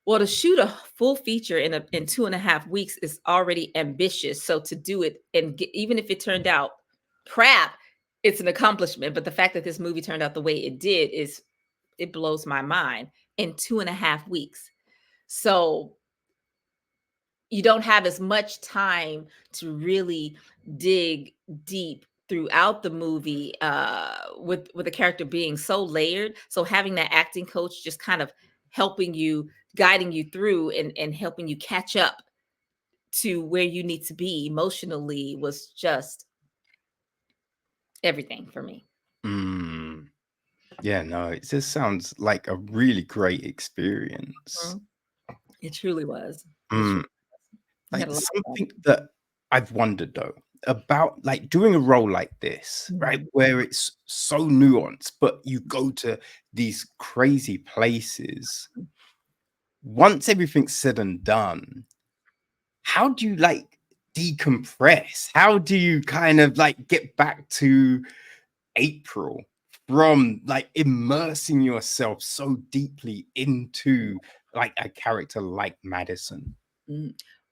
Well, to shoot a full feature in 2.5 weeks is already ambitious. So to do it and even if it turned out crap, it's an accomplishment. But the fact that this movie turned out the way it did is it blows my mind in 2.5 weeks. So you don't have as much time to really dig deep throughout the movie with the character being so layered. So having that acting coach just kind of helping you, guiding you through and helping you catch up to where you need to be emotionally was just everything for me. mm. Yeah, no, it just sounds like a really great experience. Mhm. It truly was. It Mm. truly, we had Like a lot of fun. something that I've wondered though, about like doing a role like this, right? Where it's so nuanced, but you go to these crazy places. Once everything's said and done, how do you like decompress? How do you kind of like get back to April from like immersing yourself so deeply into like a character like Madison?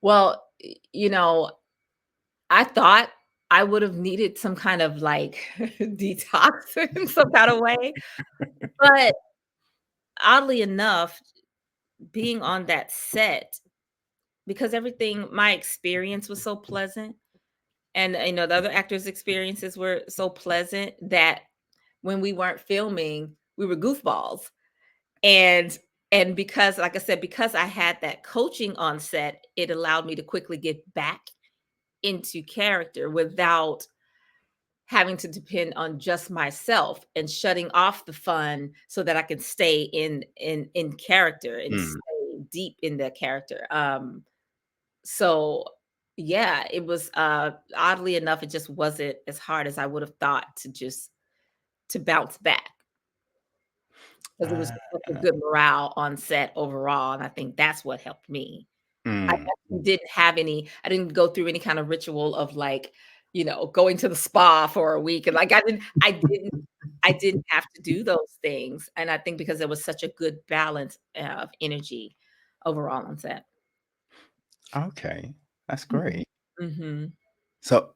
Well, you know, I thought I would have needed some kind of like detox in some kind of way. But oddly enough, being on that set, because everything, my experience was so pleasant, and the other actors' experiences were so pleasant that when we weren't filming, we were goofballs. And and because, like I said, because I had that coaching on set, it allowed me to quickly get back into character without having to depend on just myself and shutting off the fun so that I can stay in character and Mm, stay deep in the character. So yeah, it was oddly enough, it just wasn't as hard as I would have thought to bounce back because it was uh, such a good morale on set overall. And I think that's what helped me. I mm, actually didn't have any I didn't go through any kind of ritual of like, going to the spa for a week, and like I didn't have to do those things, and I think because there was such a good balance of energy overall on set. okay, that's Mhm. great. Mhm. So,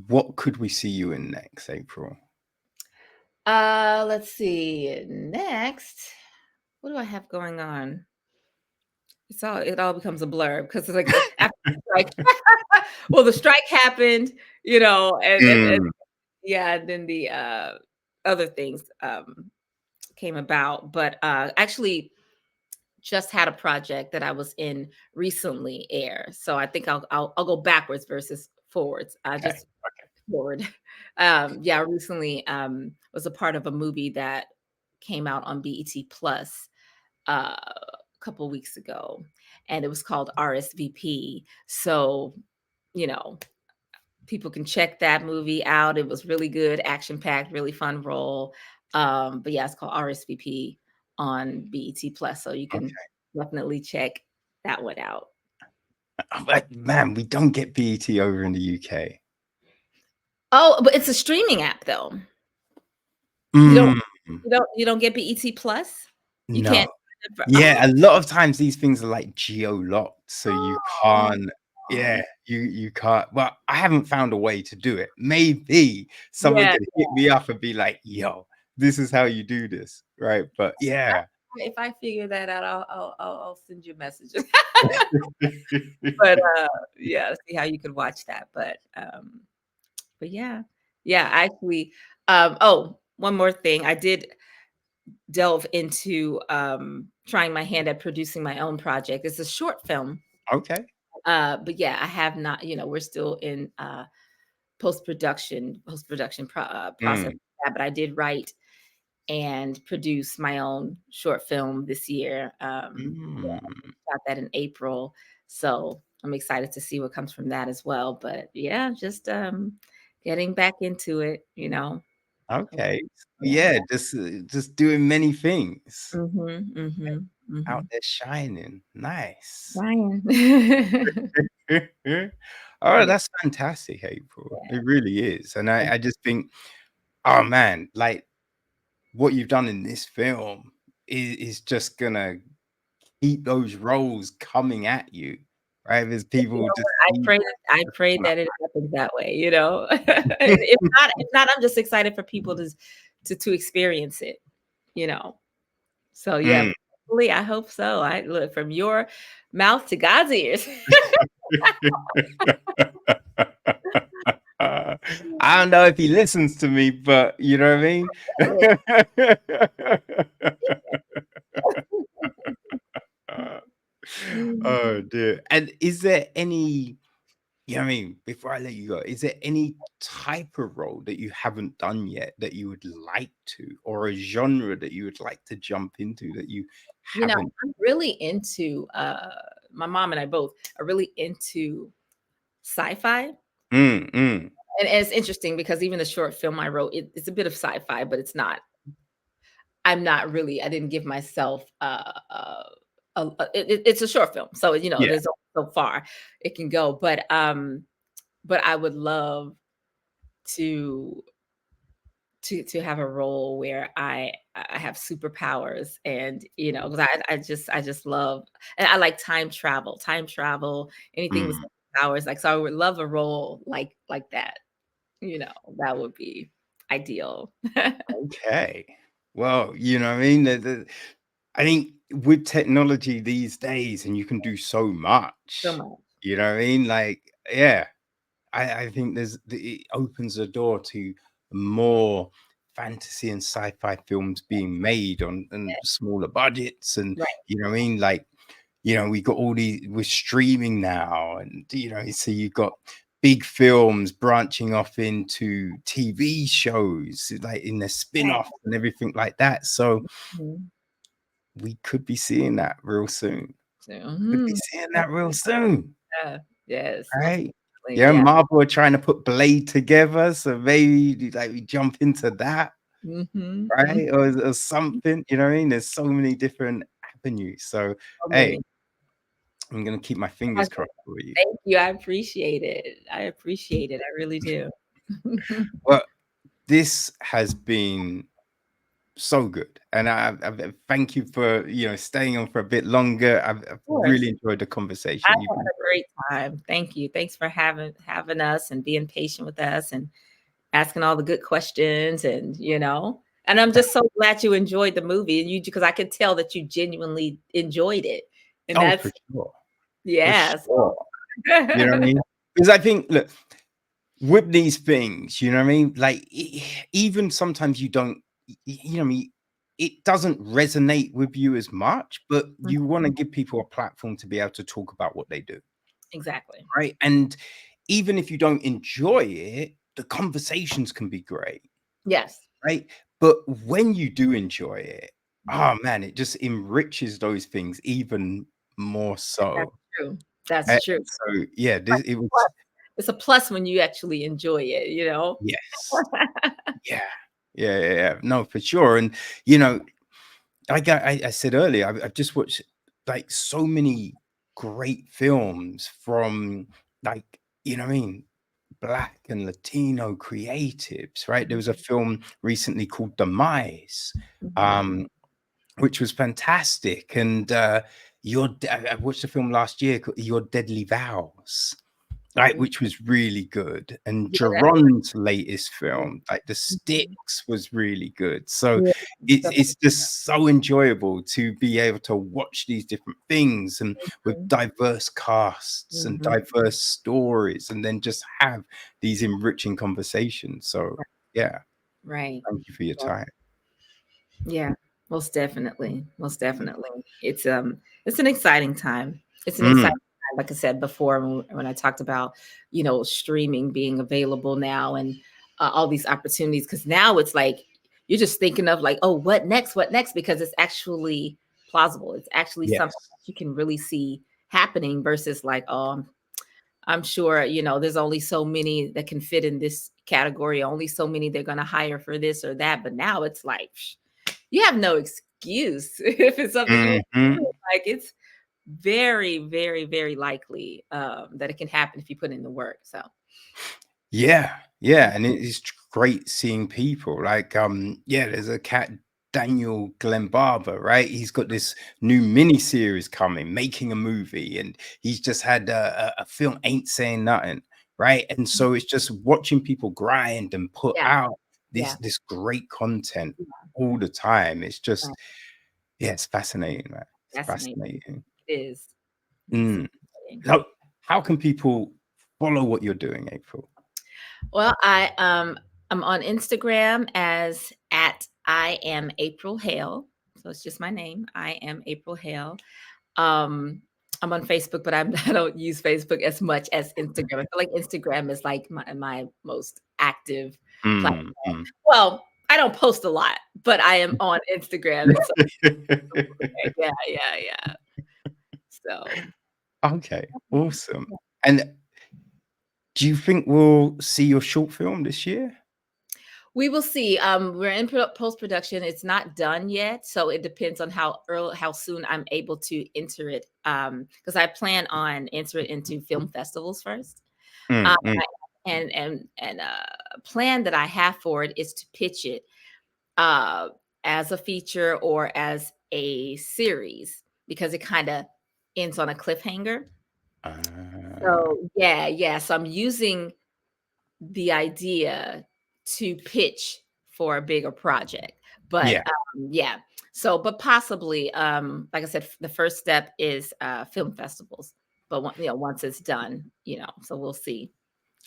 what could we see you in next, April? Let's see. Next, what do I have going on? It all becomes a blur because it's like after the strike. Well, the strike happened, and Mm, yeah, and then the other things came about. But actually, just had a project that I was in recently air, so I think I'll go backwards versus forwards. okay. Just forward. Yeah, recently was a part of a movie that came out on BET Plus a couple weeks ago, and it was called RSVP. So, you know, people can check that movie out. It was really good, action packed, really fun role. But yeah, it's called RSVP on BET Plus, so you can Okay. definitely check that one out. But man, we don't get BET over in the UK. Oh, but it's a streaming app though. You don't Mm, you don't get BET Plus? You no. can't for Yeah, a lot of times these things are like geo-locked, so you oh, can't. Yeah, you can't. Well, I haven't found a way to do it. Maybe someone yeah. could hit me up and be like, "Yo, this is how you do this," right? But yeah. If I figure that out, I'll send you a message. But, yeah, see how you could watch that, but yeah. Yeah, actually, oh, one more thing, I did delve into, trying my hand at producing my own project. It's a short film, Okay. but yeah, I have not we're still in, post-production process, Mm, yeah, but I did write and produce my own short film this year. mm. Got that in April, so I'm excited to see what comes from that as well. But yeah, just getting back into it. Okay. Yeah. Yeah, just doing many things. Mhm. Mhm. Out Mhm. there shining. Nice. Ryan. Oh, Yeah. that's fantastic, April. It really is. And I just think, oh man, like what you've done in this film is just gonna keep those roles coming at you, right? There's You people know just what? I see pray that it happens that way. If not, I'm just excited for people to experience it. So yeah, Mm. hopefully, I hope so. I look from your mouth to God's ears. I don't know if he listens to me, but you know what I mean? Oh dear. And is there any, you know what I mean, before I let you go, is there any type of role that you haven't done yet that you would like to, or a genre that you would like to jump into that you haven't? I'm really into my mom and I both are really into sci-fi. Mm, mm. And it's interesting because even the short film I wrote, it's a bit of sci-fi, but it's not. I'm not really. I didn't give myself. It's a short film, so Yeah. there's so far it can go. But I would love to to have a role where I have superpowers, and because I just love, and I like time travel, anything with Mm. powers. Like, so I would love a role like that. That would be ideal. Okay. Well, you know what I mean? I think with technology these days, and you can do so So much, much. you know what I mean? Like, yeah, I think it opens the door to more fantasy and sci-fi films being made on smaller budgets, and Right. you know what I mean? Like, we got we're streaming now, and so you've got big films branching off into TV shows, like in the spin-off and everything like that. So Mhm. we could be seeing that real soon. So, Could be seeing that real soon. yeah. Yes, most Right? definitely. Yeah, Yeah. Marvel are trying to put Blade together, so maybe like we jump into that, Mhm. right? Or something, you know what I mean? There's so many different avenues. So So hey, many. I'm gonna keep my fingers crossed for you. Thank you. I appreciate it. I appreciate it. I really do. Well, this has been so good, and I thank you for staying on for a bit longer. I've Of course. really enjoyed the I conversation. You've had been a great time. Thank you. Thanks for having us and being patient with us and asking all the good questions, and I'm just so glad you enjoyed the movie, and because I could tell that you genuinely enjoyed it. And oh, for that's sure, for yeah. sure. You know what I mean? Because I think, look, with these things, you know what I mean? Like, even sometimes you don't, you know what I mean? It doesn't resonate with you as much, but you want to give people a platform to be able to talk about what they do, Exactly. right? And even if you don't enjoy it, the conversations can be great, Yes. right? But when you do enjoy it, oh man, it just enriches those things even more That's so. true. That's true. So yeah, it was Plus, it's a plus when you actually enjoy it. yes. Yeah. Yeah, yeah, yeah. No, for sure. And you know, I said earlier, I've just watched like so many great films from like, what I mean, Black and Latino creatives, right? There was a film recently called Demise, Mhm. um, which was fantastic. And I watched a film last year called Your Deadly Vows. Right, Mhm. which was really good. And Yeah, that's Geron's latest good. film, like The Mhm. Sticks, was really good. So Yeah. it's just so enjoyable to be able to watch these different things and with diverse casts and Mhm. diverse stories, and then just have these enriching conversations. So yeah, Right. thank you for your time. Yeah, most definitely. Most definitely. It's an exciting time. It's an Mm, exciting time, like I said before when I talked about, streaming being available now, and all these opportunities, because now it's like you're just thinking of like, oh, what next? What next? Because it's actually plausible. It's actually something yes. that you can really see happening versus like, oh, I'm sure, there's only so many that can fit in this category, only so many they're going to hire for this or that. But now it's like, you have no excuse if it's something you want to Mhm. do. Like, it's very, very, very likely that it can happen if you put in the work. So, Yeah, yeah, and it is great seeing people like, yeah, there's a cat, Daniel Glenn Barber, right? He's got this new mini series coming, making a movie, and he's just had a film, Ain't Saying Nothing, right? And so it's just watching people grind and put yeah, out yeah, this great content all the time. It's right. just, yeah, it's fascinating, man. It's Fascinating. fascinating. It is. It's Mm. fascinating. So, how can people follow what you're doing, April? Well, I'm on Instagram as at I am April Hale. So it's just my name. I am April Hale. Um, I'm on Facebook, but I don't use Facebook as much as Instagram. I feel like Instagram is like my most active platform. Mm, mm. Well, I don't post a lot, but I am on Instagram, and so yeah, yeah, yeah. So, yeah. Yeah. Yeah. Yeah. Yeah. So, yeah. Okay, awesome. And, Do you think we'll see your short film this year? We will see. We're in post-production. It's not done yet, so it depends on how soon I'm able to enter it. Because I plan on enter it into film festivals first. Mm, mm. And a plan that I have for it is to pitch it as a feature or as a series, because it kind of ends on a cliffhanger. So yeah. So I'm using the idea to pitch for a bigger project. But Yeah. yeah. So, but possibly, like I said, the first step is film festivals. But once it's done, so we'll see.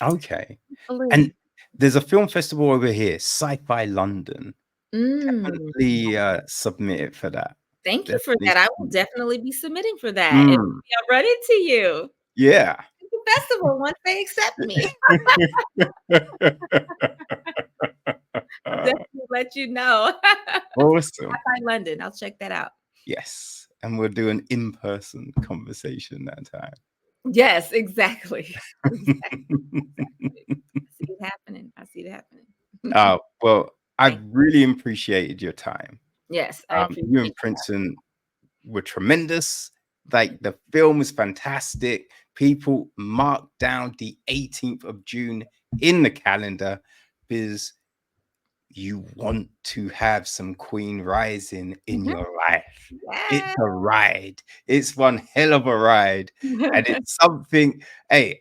Okay. Hopefully. And there's a film festival over here, Sci-Fi London. Definitely submit it for that. Thank you for Definitely that. I will submit. definitely be submitting for that. And I'll run into you. Yeah. The festival once they accept me. I'll definitely let you know. Awesome. Sci-Fi London. I'll check that out. Yes. And we'll do an in-person conversation that time. Yes, exactly. Exactly. I see it happening. Oh, well, I really appreciated your time. Yes, I appreciate You and Princeton were tremendous. Like, the film is fantastic. People mark down the 18th of June in the calendar because you want to have some Queen Rising in your life. It's a ride. It's one hell of a ride. And it's something, hey,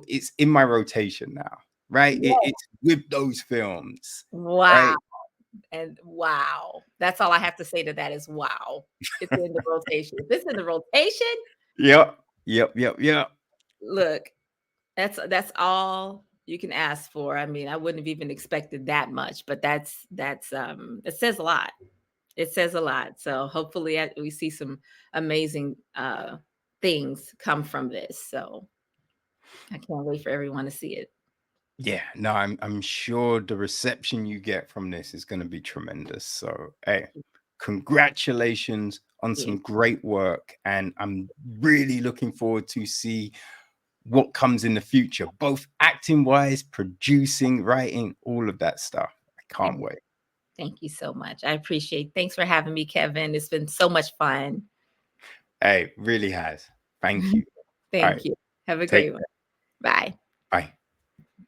it's in my rotation now, right? It's with those films. Wow. Right? And wow. That's all I have to say to that is wow. It's in the rotation. If it's in the rotation. Yep. Look, that's all you can ask for. I mean, I wouldn't have even expected that much, but that's it says a lot. It says a lot. So hopefully we see some amazing things come from this. So I can't wait for everyone to see it. Yeah, no, I'm sure the reception you get from this is going to be tremendous. So, hey, congratulations on some great work, and I'm really looking forward to see what comes in the future, both acting wise, producing, writing, all of that stuff. I can't wait. Thank you so much. I appreciate. Thanks for having me, Kevin. It's been so much fun. Hey, really has. Thank you. Thank you. Have a great one. Bye. Bye.